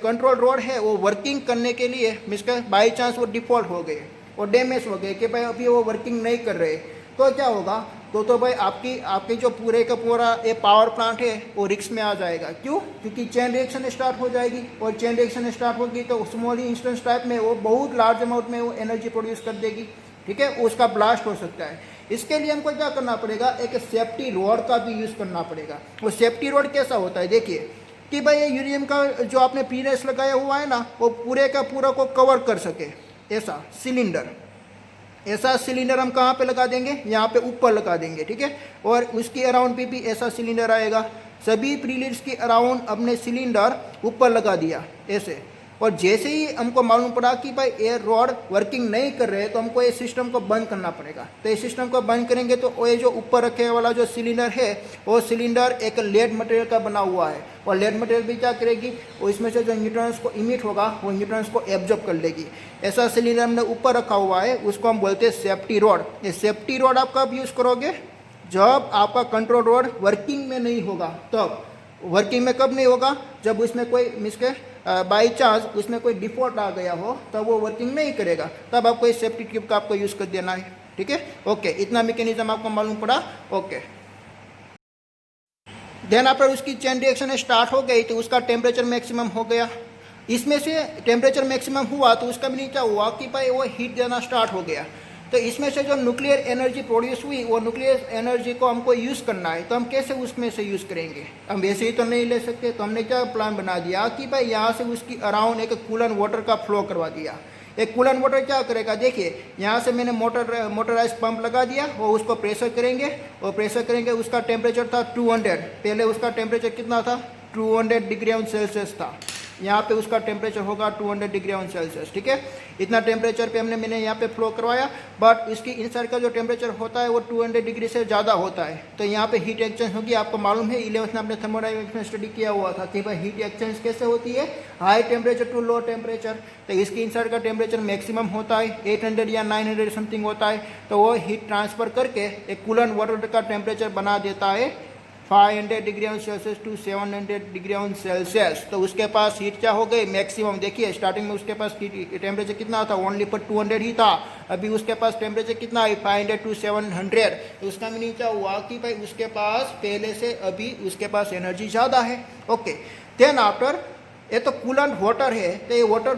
कंट्रोल रॉड है वो वर्किंग करने के लिए मीन्स बाई चांस वो डिफॉल्ट हो गए और डैमेज हो गए कि भाई अभी वो वर्किंग नहीं कर रहे, तो क्या होगा, तो भाई आपकी जो पूरे का पूरा ये पावर प्लांट है वो रिस्क में आ जाएगा। क्यों? क्योंकि चेन रिएक्शन स्टार्ट हो जाएगी, और चेन रिएक्शन स्टार्ट होगी तो स्मॉल इंस्टेंस टाइप में वो बहुत लार्ज अमाउंट में वो एनर्जी प्रोड्यूस कर देगी, ठीक है। उसका ब्लास्ट हो सकता है। इसके लिए हमको क्या करना पड़ेगा, एक सेफ्टी रॉड का भी यूज़ करना पड़ेगा। वो सेफ्टी रॉड कैसा होता है, देखिए कि भाई ये यूरेनियम का जो आपने प्रीनेस लगाया हुआ है ना, वो पूरे का पूरा को कवर कर सके। ऐसा सिलेंडर हम कहाँ पे लगा देंगे, यहाँ पे ऊपर लगा देंगे, ठीक है। और उसके अराउंड पे भी ऐसा सिलेंडर आएगा। सभी प्रीलिड्स के अराउंड अपने सिलेंडर ऊपर लगा दिया ऐसे। और जैसे ही हमको मालूम पड़ा कि भाई ये रॉड वर्किंग नहीं कर रहे, तो हमको ये सिस्टम को बंद करना पड़ेगा। तो ये सिस्टम को बंद करेंगे तो ये जो ऊपर रखे वाला जो सिलेंडर है वो सिलेंडर एक लेड मटेरियल का बना हुआ है, और लेड मटेरियल भी क्या करेगी, वो इसमें से जो न्यूट्रॉन्स को इमिट होगा वो न्यूट्रॉन्स को एब्जॉर्ब कर लेगी। ऐसा सिलेंडर हमने ऊपर रखा हुआ है, उसको हम बोलते हैं सेफ्टी रॉड। ये सेफ्टी रॉड आप कब यूज़ करोगे, जब आपका कंट्रोल रॉड वर्किंग में नहीं होगा। तब वर्किंग में कब नहीं होगा, जब उसमें कोई मिसके बाई चांस उसमें कोई डिफॉल्ट आ गया हो, तब वो वर्किंग नहीं करेगा। तब आपको इस सेफ्टी ट्यूब का आपको यूज़ कर देना है, ठीक है। ओके, इतना मैकेनिज्म आपको मालूम पड़ा। ओके, देन आफ्टर उसकी चेन रिएक्शन स्टार्ट हो गई तो उसका टेम्परेचर मैक्सिमम हो गया। इसमें से टेम्परेचर मैक्सिमम हुआ तो उसका मीनिंग क्या हुआ कि भाई वो हीट देना स्टार्ट हो गया। तो इसमें से जो न्यूक्लियर एनर्जी प्रोड्यूस हुई, वो न्यूक्लियर एनर्जी को हमको यूज़ करना है। तो हम कैसे उसमें से यूज़ करेंगे, हम वैसे ही तो नहीं ले सकते। तो हमने क्या प्लान बना दिया कि भाई यहाँ से उसकी अराउंड एक कूलन वाटर का फ्लो करवा दिया। एक कूलन वाटर क्या करेगा, देखिए यहाँ से मैंने मोटराइज पंप लगा दिया, वो उसको प्रेशर करेंगे, और प्रेशर करेंगे। उसका टेम्परेचर था 200, पहले उसका टेम्परेचर कितना था, 200 डिग्री सेल्सियस था। यहाँ पे उसका टेम्परेचर होगा 200 डिग्री सेल्सियस, ठीक है। इतना टेम्परेचर पे मैंने यहाँ पे फ्लो करवाया, बट इसकी इनसाइड का जो टेम्परेचर होता है वो 200 डिग्री से ज़्यादा होता है। तो यहाँ पे हीट एक्सचेंज होगी। आपको मालूम है 11th में आपने थर्मोडायनेमिक्स में स्टडी किया हुआ था कि भाई हीट एक्सचेंज कैसे होती है, high temperature to low temperature. तो इसकी इनसाइड का टेम्परेचर मैक्सिमम होता है 800 या 900 समथिंग होता है। तो वो हीट ट्रांसफर करके एक कूलेंट वाटर का टेम्परेचर बना देता है 500 degree Celsius to 700 degree Celsius. तो उसके पास हीट क्या हो गई, मैक्सिमम। देखिए स्टार्टिंग में उसके पास टेम्परेचर कितना था, ओनली पर 200 ही था। अभी उसके पास टेम्परेचर कितना है, 500 टू 700। तो उसका मीनिंग क्या हुआ कि भाई उसके पास पहले से अभी उसके पास एनर्जी ज़्यादा है। ओके, देन आफ्टर ये तो कूलेंट वाटर है, तो ये वाटर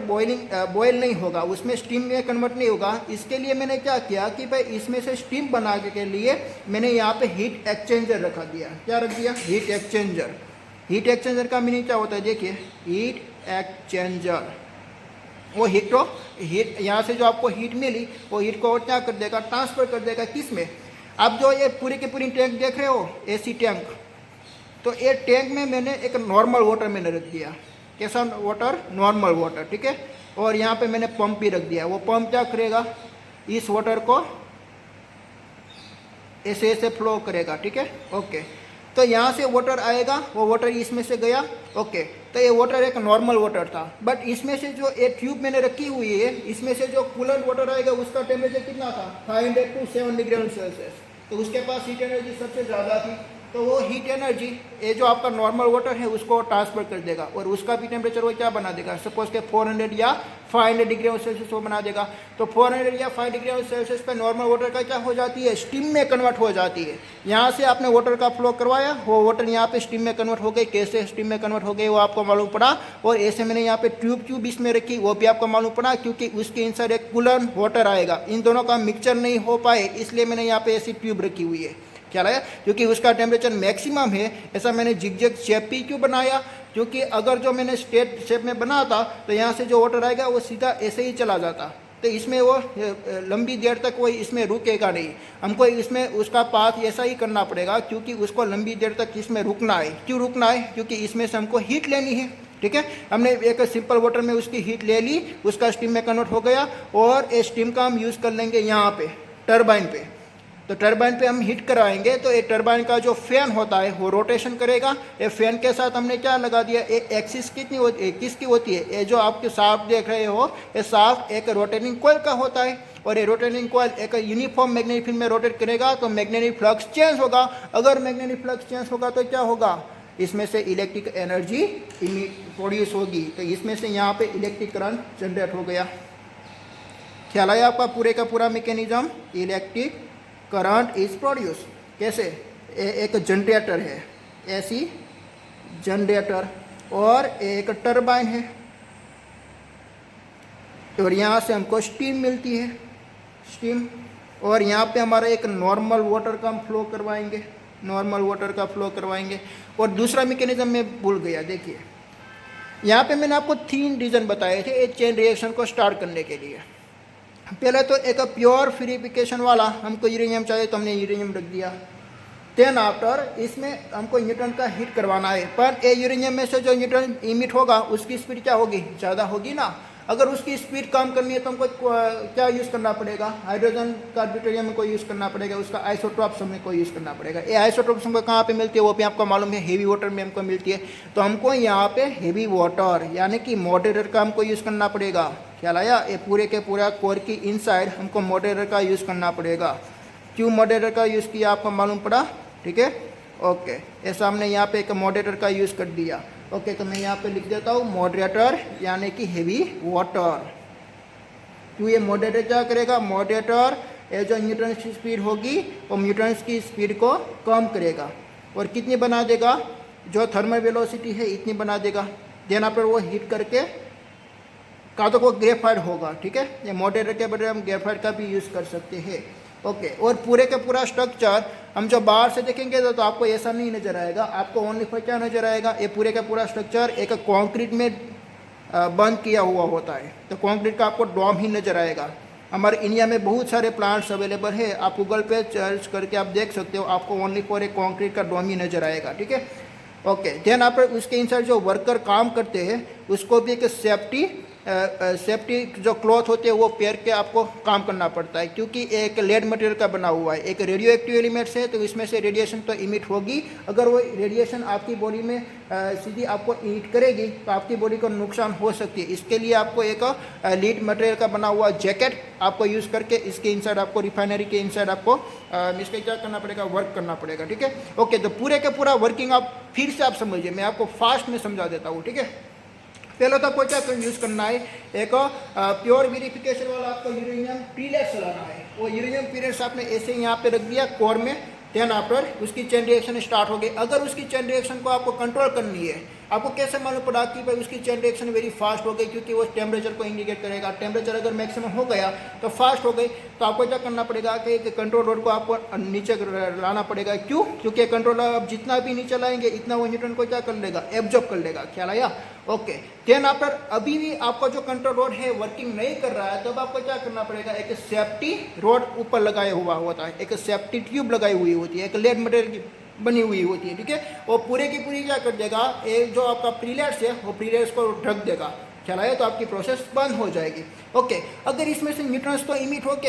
बॉयल नहीं होगा, उसमें स्टीम में कन्वर्ट नहीं होगा। इसके लिए मैंने क्या किया कि भाई इसमें से स्टीम बनाने के लिए मैंने यहाँ पे हीट एक्सचेंजर रखा दिया। क्या रख दिया, हीट एक्सचेंजर। हीट एक्सचेंजर का मीनिंग क्या होता है, देखिए हीट एक्सचेंजर, वो हीट यहाँ से जो आपको हीट मिली वो हीट को क्या कर देगा, ट्रांसफर कर देगा। किस में, आप जो ये पूरी की पूरी टैंक देख रहे हो, एसी टैंक, तो ये टैंक में मैंने एक नॉर्मल वाटर मैंने रख दिया। कैसा वाटर, नॉर्मल वाटर, ठीक है। और यहाँ पे मैंने पंप भी रख दिया। वो पंप क्या करेगा, इस वाटर को ऐसे ऐसे फ्लो करेगा, ठीक है। ओके, तो यहाँ से वाटर आएगा, वो वाटर इसमें से गया। ओके, तो ये वाटर एक नॉर्मल वाटर था, बट इसमें से जो एक ट्यूब मैंने रखी हुई है, इसमें से जो कूलेंट वाटर आएगा उसका टेम्परेचर कितना था, 500 टू 7 डिग्री सेल्सियस। तो उसके पास हीट एनर्जी सबसे ज़्यादा थी। तो वो हीट एनर्जी ये जो आपका नॉर्मल वाटर है उसको ट्रांसफर कर देगा और उसका भी टेम्परेचर वो क्या बना देगा, सपोज के 400 या 500 डिग्री सेल्सियस वो बना देगा। तो 400 या 5 डिग्री सेल्सियस पे नॉर्मल वाटर का क्या हो जाती है, स्टीम में कन्वर्ट हो जाती है। यहाँ से आपने वाटर का फ्लो करवाया, वो वाटर यहाँ पे स्टीम में कन्वर्ट हो गई। कैसे स्टीम में कन्वर्ट हो गई वो आपको मालूम पड़ा। और ऐसे मैंने यहाँ पे ट्यूब इसमें रखी, वो भी आपको मालूम पड़ा, क्योंकि उसके इंसाइड एक कूलर वाटर आएगा। इन दोनों का मिक्सचर नहीं हो पाए इसलिए मैंने यहाँ पे ऐसी ट्यूब रखी हुई है, ख्याल आया। क्योंकि उसका टेम्परेचर मैक्सिमम है, ऐसा मैंने जिगजैग शेप भी क्यों बनाया, क्योंकि अगर जो मैंने स्ट्रेट शेप में बना था तो यहाँ से जो वाटर आएगा वो सीधा ऐसे ही चला जाता, तो इसमें वो लंबी देर तक कोई इसमें रुकेगा नहीं। हमको इसमें उसका पाथ ऐसा ही करना पड़ेगा, क्योंकि उसको लंबी देर तक इसमें रुकना है। क्यों रुकना है, क्योंकि इसमें से हमको हीट लेनी है, ठीक है। हमने एक सिंपल वाटर में उसकी हीट ले ली, उसका स्टीम में कन्वर्ट हो गया और ये स्टीम का हम यूज़ कर लेंगे यहाँ पे टरबाइन पे। तो टरबाइन पे हम हीट कराएंगे तो ये टरबाइन का जो फैन होता है वो रोटेशन करेगा। ये फैन के साथ हमने क्या लगा दिया, एक एक्सिस कितनी होती है, किसकी होती है, ये जो आपके साफ देख रहे हो ये साफ एक रोटेटिंग कॉइल का होता है। और ये रोटेटिंग कॉइल एक यूनिफॉर्म मैग्नेटिक फील्ड में रोटेट करेगा तो मैग्नेटिक फ्लक्स चेंज होगा। अगर मैग्नेटिक फ्लक्स चेंज होगा तो क्या होगा, इसमें से इलेक्ट्रिक एनर्जी प्रोड्यूस होगी। तो इसमें से यहाँ पे इलेक्ट्रिक करंट जनरेट हो गया। ख्याल आया आपका पूरे का पूरा mechanism. Electric current is produce कैसे, एक जनरेटर है, ऐसी जनरेटर, और एक टरबाइन है, और यहाँ से हमको स्टीम मिलती है, स्टीम। और यहाँ पे हमारा एक नॉर्मल वाटर का हम फ्लो करवाएंगे, नॉर्मल वाटर का फ्लो करवाएंगे। और दूसरा मैकेनिज्म मैं भूल गया, देखिए यहाँ पे मैंने आपको 3 रीजन बताए थे एक चेन रिएक्शन को स्टार्ट करने के लिए। पहले तो एक प्योर प्यूरिफिकेशन वाला, हमको यूरेनियम चाहिए तो हमने यूरेनियम रख दिया। देन आफ्टर इसमें हमको न्यूट्रॉन का हीट करवाना है, पर ये यूरेनियम में से जो न्यूट्रॉन इमिट होगा उसकी स्पीड क्या होगी, ज़्यादा होगी ना। अगर उसकी स्पीड कम करनी है तो हमको क्या यूज़ करना पड़ेगा, हाइड्रोजन का ड्यूटेरियम को यूज़ करना पड़ेगा, उसका आइसोटॉप्स हमको यूज़ करना पड़ेगा। ये आइसोटॉप्स हमको कहाँ पे मिलती है वो भी आपको मालूम है, हेवी वाटर में हमको मिलती है। तो हमको यहाँ पे हेवी वाटर यानी कि मॉडरेटर का हमको यूज़ करना पड़ेगा। ख्याल आया, ये पूरे के पूरा कोर की इनसाइड हमको मॉडरेटर का यूज़ करना पड़ेगा। क्यों मॉडरेटर का यूज़ किया आपको मालूम पड़ा, ठीक है। ओके, ऐसा हमने यहाँ पे एक मॉडरेटर का यूज़ कर दिया। ओके, तो मैं यहाँ पे लिख देता हूँ मॉडरेटर यानी कि हेवी वाटर। क्यों ये मॉडरेटर क्या करेगा, मॉडरेटर ये जो न्यूट्रॉन की स्पीड होगी वो न्यूट्रॉन की स्पीड को कम करेगा। और कितनी बना देगा, जो थर्मल वेलोसिटी है इतनी बना देगा। देन आफ्टर वो हीट करके का तो वो ग्रेफाइट होगा, ठीक है। ये मॉडरेटर के बदले हम ग्रेफाइट का भी यूज़ कर सकते हैं। ओके, और पूरे का पूरा स्ट्रक्चर हम जो बाहर से देखेंगे तो आपको ऐसा नहीं नज़र आएगा, आपको ओनली फॉर क्या नज़र आएगा, ये पूरे का पूरा स्ट्रक्चर एक कंक्रीट में बंद किया हुआ होता है। तो कंक्रीट का आपको डोम ही नज़र आएगा। हमारे इंडिया में बहुत सारे प्लांट्स अवेलेबल है, आप गूगल पे सर्च करके आप देख सकते हो, आपको ओनली फॉर एक कंक्रीट का डोम ही नज़र आएगा, ठीक है। ओके, देन आप उसके इंसाइड जो वर्कर काम करते हैं उसको भी एक सेफ्टी जो क्लॉथ होते हैं वो पहन के आपको काम करना पड़ता है, क्योंकि एक लेड मटेरियल का बना हुआ है, एक रेडियो एक्टिव एलिमेंट्स है, तो इसमें से रेडिएशन तो इमिट होगी। अगर वो रेडिएशन आपकी बॉडी में सीधी आपको इमिट करेगी तो आपकी बॉडी को नुकसान हो सकती है। इसके लिए आपको एक लीड मटेरियल का बना हुआ जैकेट आपको यूज़ करके इसके इंसाइड आपको रिफाइनरी के इंसाइड आपको इसके क्या करना पड़ेगा, वर्क करना पड़ेगा, ठीक है। ओके, तो पूरे का पूरा वर्किंग आप फिर से आप समझिए, मैं आपको फास्ट में समझा देता हूँ, ठीक है। पहले तो आपको क्या यूज़ करना है, एक प्योर वेरिफिकेशन वाला आपको यूरेनियम प्रीलेट्स चलाना है। वो यूरेनियम प्रीलेट्स आपने ऐसे यहाँ पे रख दिया कोर में, देन आफ्टर उसकी चेन रिएक्शन स्टार्ट हो गई। अगर उसकी चेन रिएक्शन को आपको कंट्रोल करनी है, आपको कैसे मालूम पड़ा कि भाई उसकी चेन रिएक्शन वेरी फास्ट हो गई, क्योंकि वो टेम्परेचर को इंडिकेट करेगा। टेम्परेचर अगर मैक्सिमम हो गया तो फास्ट हो गई, तो आपको क्या करना पड़ेगा कि कंट्रोल रोड को आपको नीचे लाना पड़ेगा। क्यों, क्योंकि कंट्रोल आप जितना भी नीचे लाएंगे इतना वो न्यूट्रॉन को क्या कर लेगा, एब्जॉर्ब कर लेगा। ख्याल आया। ओके, देन आफ्टर अभी भी आपका जो कंट्रोल रोड है वर्किंग नहीं कर रहा है, तब आपको क्या करना पड़ेगा, एक सेफ्टी रोड ऊपर लगाया हुआ होता है, एक सेफ्टी ट्यूब लगाई हुई होती है, एक लेड मटेरियल की बनी हुई होती है, ठीक है। वो पूरे की पूरी क्या कर देगा, एक जो आपका प्रीलेट्स है वो प्रीलेट्स को ढक देगा। ख्याल आया, तो आपकी प्रोसेस बंद हो जाएगी। ओके, अगर इसमें से न्यूट्रॉन्स तो इमिट होते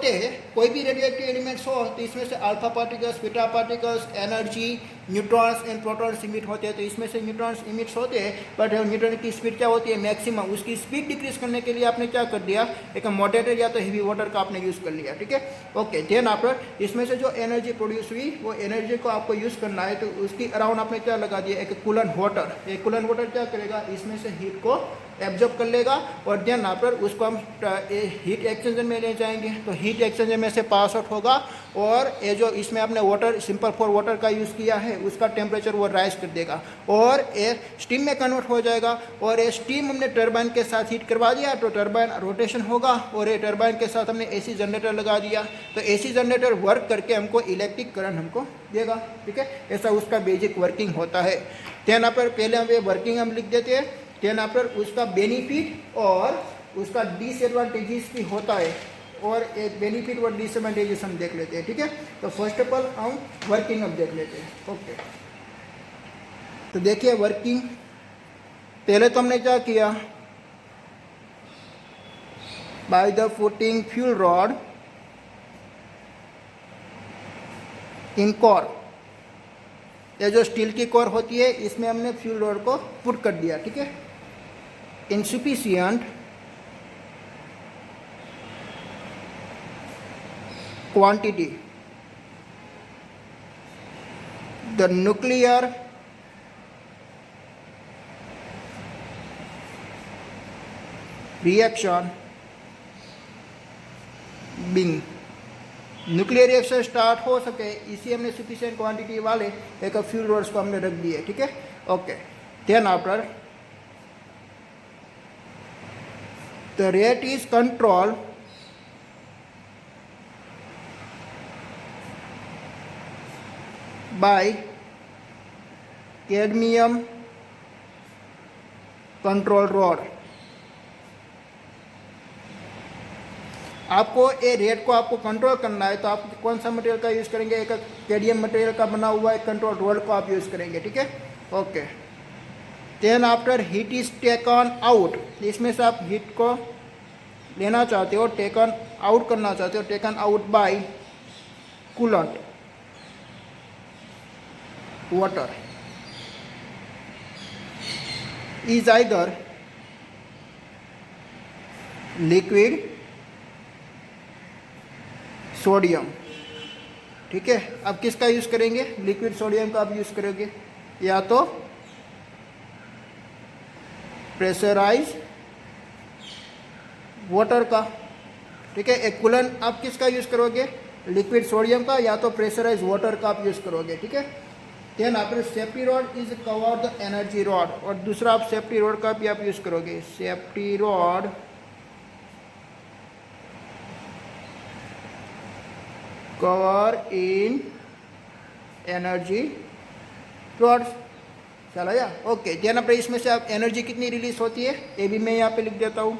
हैं, कोई भी रेडियोएक्टिव एलिमेंट्स हो तो इसमें से alpha particles, beta particles, energy neutrons and protons emit होते हैं, तो इसमें से न्यूट्रॉन्स इमिट्स होते हैं, बट न्यूट्रॉन की स्पीड क्या होती है, मैक्सिमम। उसकी स्पीड डिक्रीज करने के लिए आपने क्या कर दिया, एक मॉडरेटर या तो हेवी वाटर का आपने यूज़ कर लिया, ठीक है। ओके, देन आफ्टर इसमें से जो एनर्जी प्रोड्यूस हुई वो एनर्जी को आपको यूज़ करना है, तो उसकी अराउंड आपने क्या लगा दिया, एक कूलेंट वाटर। एक कूलेंट वाटर क्या करेगा, इसमें से हीट को एब्जॉर्ब कर लेगा और देन आफ्टर उसको हम हीट एक्सचेंजर में ले जाएंगे, तो हीट एक्सचेंजर में से पास आउट होगा और ये जो इसमें आपने वाटर सिंपल फॉर वाटर का यूज़ किया है उसका टेम्परेचर वो राइज कर देगा और ये स्टीम में कन्वर्ट हो जाएगा। और ये स्टीम हमने टरबाइन के साथ हीट करवा दिया तो टरबाइन रोटेशन होगा और ये टरबाइन के साथ हमने एसी जनरेटर लगा दिया, तो एसी जनरेटर वर्क करके हमको इलेक्ट्रिक करंट हमको देगा, ठीक है। ऐसा उसका बेसिक वर्किंग होता है। देन आफ्टर पहले हम ये वर्किंग हम लिख देते हैं, देन आफ्टर उसका बेनिफिट और उसका डिसएडवांटेजेस भी होता है, और एक बेनिफिट और डिसएडवांटेजेस हम देख लेते हैं, ठीक है। तो फर्स्ट ऑफ ऑल हम वर्किंग अब देख लेते हैं। ओके, तो देखिए वर्किंग, पहले तो हमने क्या किया, by the putting fuel rod in core, ये जो स्टील की कोर होती है इसमें हमने फ्यूल रॉड को पुट कर दिया, ठीक है। insufficient quantity, the nuclear reaction being, nuclear reaction start हो सके इसी हमने सफिशिएंट क्वांटिटी वाले एक फ्यूल रोड्स को हमने रख दिए, ठीक है। Okay, then after the rate is controlled by cadmium control rod। आपको ये रेट को आपको कंट्रोल करना है तो आप कौन सा मटेरियल का यूज़ करेंगे, एक कैडमियम मटेरियल का बना हुआ एक कंट्रोल रॉड को आप यूज़ करेंगे, ठीक है। Okay, then after heat is taken out, इसमें से आप हीट को लेना चाहते हो, टेकन आउट करना चाहते हो, taken out by coolant water is either liquid sodium, ठीक है। अब किसका यूज़ करेंगे, लिक्विड सोडियम का आप यूज़ करोगे, या तो प्रेशराइज वाटर का, ठीक है। एक कूलेंट आप किसका यूज़ करोगे, लिक्विड सोडियम का या तो प्रेशराइज वाटर का आप यूज़ करोगे, ठीक है। Then after safety rod is cover the energy rod, और दूसरा आप सेफ्टी रॉड का भी आप यूज़ करोगे, safety rod cover in energy rods, चला या। ओके, देन आफ्टर इसमें से आप एनर्जी कितनी रिलीज होती है ये भी मैं यहाँ पे लिख देता हूँ।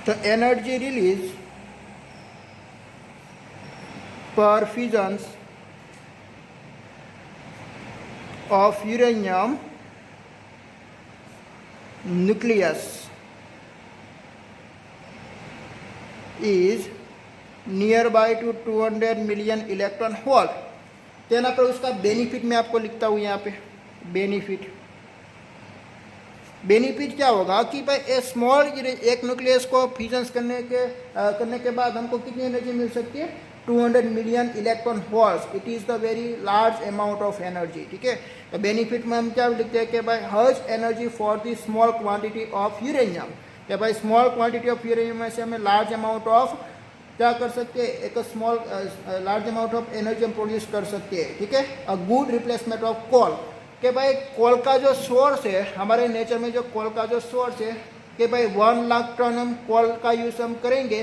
तो energy release per fusions of uranium nucleus is near by to 200 million electron volt. Then पर उसका बेनिफिट मैं आपको लिखता हूँ यहाँ पे, बेनिफिट क्या होगा कि भाई ए स्मॉल एक न्यूक्लियस को फ्यूजन्स करने के बाद हमको कितनी एनर्जी मिल सकती है, 200 million electron volts. It is the very large amount of energy, ठीक है। तो बेनिफिट में हम क्या लिखते हैं कि भाई हज energy for the small quantity of uranium, कि भाई स्मॉल क्वांटिटी ऑफ यूरेनियम में से हमें लार्ज अमाउंट ऑफ क्या कर सकते हैं, एक small large amount of energy हम प्रोड्यूस कर सकते हैं, ठीक है। A good replacement of coal, कि भाई कोल का जो सोर्स है हमारे नेचर में, जो कोल का जो सोर्स है कि भाई 1 लाख टन हम कोल का यूज़ हम करेंगे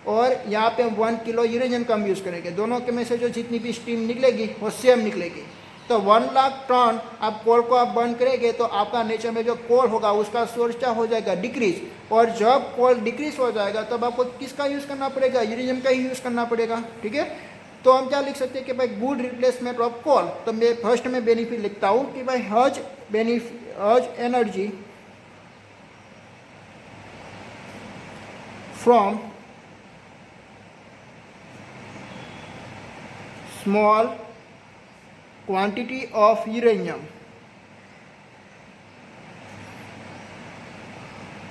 और यहाँ पे 1 किलो यूरेनियम का हम यूज़ करेंगे, दोनों के में से जो जितनी भी स्टीम निकलेगी वो सेम निकलेगी। तो 1 लाख टन आप कोल को आप बर्न करेंगे तो आपका नेचर में जो कोल होगा उसका सोर्स क्या हो जाएगा, डिक्रीज। और जब कोल डिक्रीज हो जाएगा तब आपको किसका यूज़ करना पड़ेगा, यूरेनियम का ही यूज़ करना पड़ेगा, ठीक है। तो हम क्या लिख सकते हैं कि भाई गुड रिप्लेसमेंट ऑफ कोल। तो मैं फर्स्ट में बेनिफिट लिखता हूँ कि भाई हज energy from small quantity of uranium,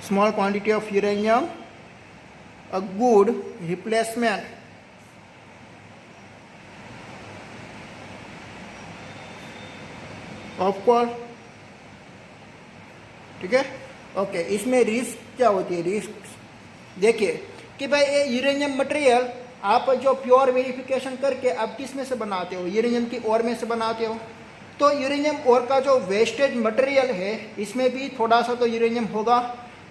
small quantity of uranium, a good replacement of coal. ठीक है, ओके। इसमें रिस्क क्या होती है? रिस्क देखिए कि भाई ये यूरेनियम मटेरियल आप जो प्योर वेरिफिकेशन करके आप किस में से बनाते हो? यूरेनियम की ओर में से बनाते हो। तो यूरेनियम ओर का जो वेस्टेज मटेरियल है इसमें भी थोड़ा सा तो यूरेनियम होगा।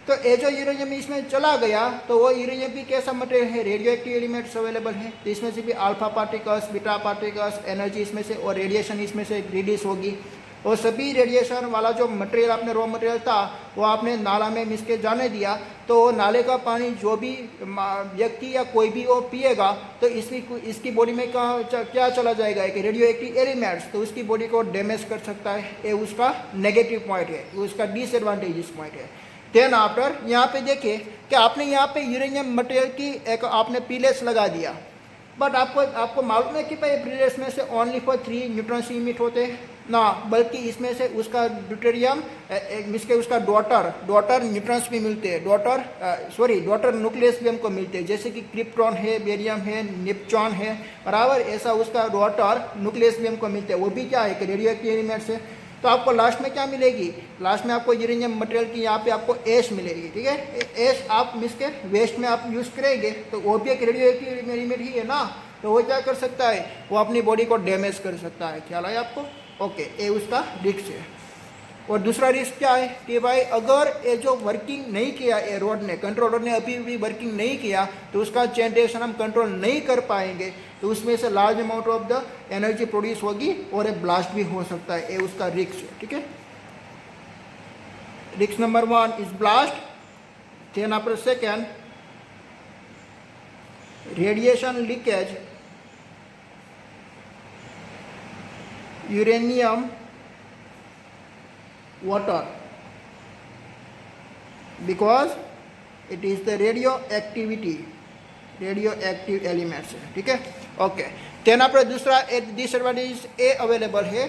तो ये जो यूरेनियम इसमें चला गया तो वो यूरेनियम भी कैसा मटेरियल है? रेडियो एक्टिव एलिमेंट्स अवेलेबल है। तो इसमें से भी alpha particles, beta particles, energy इसमें से और रेडिएशन इसमें से रिलीज होगी। और सभी रेडिएशन वाला जो मटेरियल आपने रॉ मटेरियल था वो आपने नाला में मिस के जाने दिया, तो नाले का पानी जो भी व्यक्ति या कोई भी वो पिएगा तो इसकी बॉडी में क्या चला जाएगा? एक रेडियो एक्टिव एलिमेंट्स, तो उसकी बॉडी को डैमेज कर सकता है। ये उसका नेगेटिव पॉइंट है, उसका डिसएडवांटेजेस पॉइंट है। देन आफ्टर यहाँ पे देखिए कि आपने यहाँ पे यूरेनियम मटेरियल की एक आपने पीलेस लगा दिया, बट आपको मालूम है कि भाई पीलेस में से ओनली फॉर 3 न्यूट्रॉन्स इमिट होते हैं ना, बल्कि इसमें से उसका ड्यूटेरियम इसके उसका डॉटर न्यूट्रॉन्स भी मिलते हैं, डॉटर न्यूक्लियस भी हमको मिलते हैं, जैसे कि क्रिप्टॉन है, बेरियम है, नेप्चॉन है, बराबर। ऐसा उसका डॉटर न्यूक्लियस भी हमको मिलते हैं। वो भी क्या है? रेडियो एक्टिव एलिमेंट्स है। तो आपको लास्ट में क्या मिलेगी? लास्ट में आपको यूरेनियम मटेरियल की यहाँ पे आपको ऐश मिलेगी। ठीक है, ऐश आप मिस के वेस्ट में आप यूज़ करेंगे तो वो भी एक रेडियो एक्टिव एलिमेंट ही है ना। तो वो क्या कर सकता है? वो अपनी बॉडी को डैमेज कर सकता है। ख्याल है आपको? ओके, ये उसका रिस्क है। और दूसरा रिस्क क्या है कि भाई अगर ये जो वर्किंग नहीं किया ये रोड ने, कंट्रोलर ने अभी भी वर्किंग नहीं किया तो उसका चेन रिएक्शन हम कंट्रोल नहीं कर पाएंगे, तो उसमें से large amount of the energy produce होगी और ये ब्लास्ट भी हो सकता है। ये उसका रिस्क है। ठीक है, risk number 1 is blast. Then after second radiation leakage, uranium water, because it is the radioactive elements। ठीक है, ओके। देन आपका दूसरा डिसएडवांटेज ए अवेलेबल है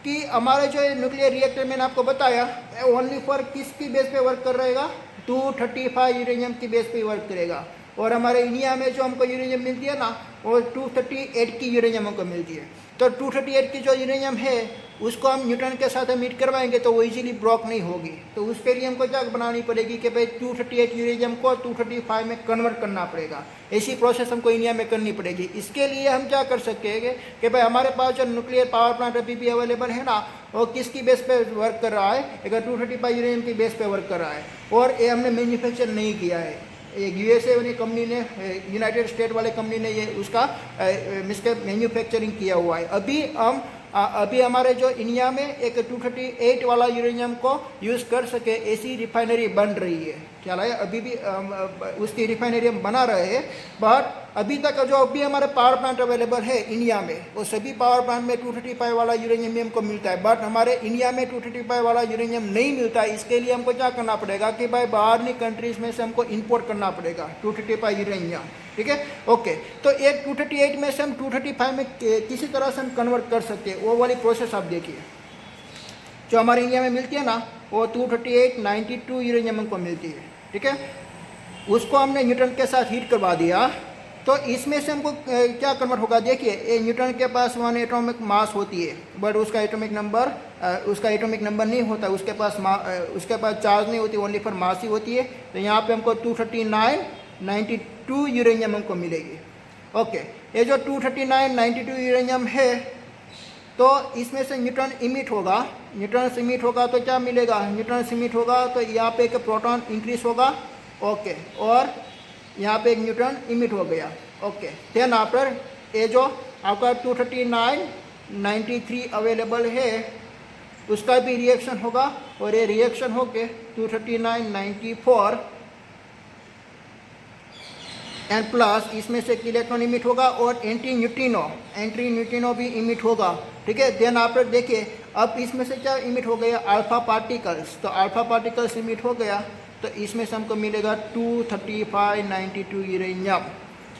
कि हमारे जो न्यूक्लियर रिएक्टर मैंने आपको बताया ओनली फॉर किसकी बेस पे वर्क कर रहेगा? 235 यूरेनियम की बेस पे वर्क करेगा। और हमारे इंडिया में जो हमको यूरेनियम मिलती है ना वो 238 की यूरेनियम हमको मिलती है। तो 238 की जो यूरेनियम है उसको हम न्यूट्रॉन के साथ मीट करवाएंगे तो वो इजीली ब्लॉक नहीं होगी। तो उसके लिए हमको क्या बनानी पड़ेगी कि भाई 238 यूरेनियम को 235 में कन्वर्ट करना पड़ेगा। ऐसी प्रोसेस हमको इंडिया में करनी पड़ेगी। इसके लिए हम क्या कर सकते हैं कि भाई हमारे पास जो न्यूक्लियर पावर प्लांट अभी भी अवेलेबल है ना वो किसकी बेस पे वर्क कर रहा है? अगर 235 यूरेनियम की बेस पे वर्क कर रहा है और ये हमने मैन्युफैक्चर नहीं किया है। एक यूएसए वाली कंपनी ने, यूनाइटेड स्टेट वाले कंपनी ने ये उसका मैन्युफैक्चरिंग किया हुआ है। अभी हमारे जो इंडिया में एक 238 वाला यूरेनियम को यूज़ कर सके ऐसी रिफाइनरी बन रही है। क्या है? अभी भी उसकी रिफाइनरी हम बना रहे हैं, बट अभी तक जो अभी हमारे पावर प्लांट अवेलेबल है इंडिया में वो सभी पावर प्लांट में 235 वाला यूरेनियम हमको मिलता है, बट हमारे इंडिया में 235 वाला यूरेनियम नहीं मिलता है। इसके लिए हमको क्या करना पड़ेगा कि भाई बाहरनी कंट्रीज में से हमको इंपोर्ट करना पड़ेगा 235 यूरेनियम। ठीक है, ओके। तो एक 238 में से हम 235 में किसी तरह से हम कन्वर्ट कर सकते हैं। वो वाली प्रोसेस आप देखिए जो हमारे इंडिया में मिलती है ना वो 238 92 यूरेनियम हमको मिलती है। ठीक है, उसको हमने न्यूट्रॉन के साथ हीट करवा दिया तो इसमें से हमको क्या कन्वर्ट होगा? देखिए ये न्यूट्रॉन के पास 1 एटॉमिक मास होती है, बट उसका एटॉमिक नंबर नहीं होता, उसके पास चार्ज नहीं होती, ओनली फॉर मास ही होती है। तो यहाँ पे हमको 239 92 यूरेनियम हमको मिलेगी। ओके, ये जो 239 92 यूरेनियम है तो इसमें से न्यूट्रॉन इमिट होगा तो क्या मिलेगा? न्यूट्रॉन इमिट होगा तो यहाँ पे एक प्रोटॉन इंक्रीज होगा। ओके, और यहाँ पे एक न्यूट्रॉन इमिट हो गया। ओके, देन आफ्टर ये जो आपका 239 93 अवेलेबल है उसका भी रिएक्शन होगा और ये रिएक्शन होके 239 94 एंड प्लस इसमें से इलेक्ट्रॉन इमिट होगा और एंटी न्यूट्रिनो भी इमिट होगा। ठीक है, देन आफ्टर देखिए अब इसमें से क्या इमिट हो गया? Alpha particles. तो अल्फा पार्टिकल्स इमिट हो गया तो इसमें से हमको मिलेगा 235 92 यूरेनियम।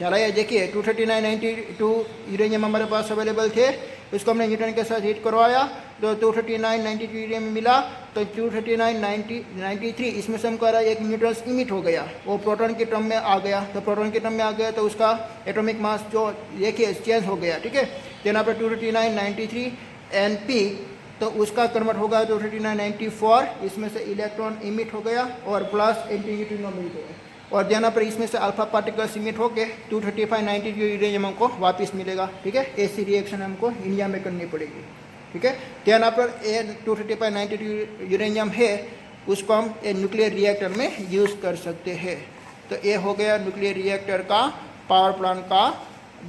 चला ये देखिए 239.92 यूरेनियम हमारे पास अवेलेबल थे, इसको हमने न्यूट्रॉन के साथ हीट करवाया तो 239.92 यूरेनियम मिला। तो 239.93 इसमें से हमको एक न्यूट्रॉन्स इमिट हो गया, वो प्रोटॉन के टर्म में आ गया। तो प्रोटॉन के टर्म में आ गया तो उसका एटॉमिक मास जो देखिए चेंज हो गया, ठीक है। तो यहाँ पर 239.93 Np तो उसका कन्वर्ट होगा 239.94, इसमें से इलेक्ट्रॉन इमिट हो गया और प्लस एंटी-न्यूट्रिनो मिल गया। और यहाँ पर इसमें से अल्फा पार्टिकल्स इमिट होके 235.92 यूरेनियम हमको वापस मिलेगा, ठीक है। ऐसी रिएक्शन हमको इंडिया में करनी पड़ेगी, ठीक है। तो यहाँ पर 235.92 यूरेनियम है, उसको हम न्यूक्लियर रिएक्टर में यूज़ कर सकते हैं। तो ये हो गया न्यूक्लियर रिएक्टर का, पावर प्लांट का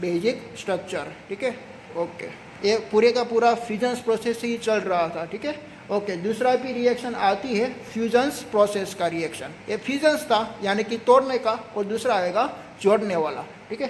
बेसिक स्ट्रक्चर, ठीक है। ओके, ये पूरे का पूरा फ्यूजन्स प्रोसेस ही चल रहा था, ठीक है। ओके, दूसरा भी रिएक्शन आती है फ्यूजन्स प्रोसेस का रिएक्शन। ये फ्यूजन्स था यानी कि तोड़ने का, और दूसरा आएगा जोड़ने वाला, ठीक है।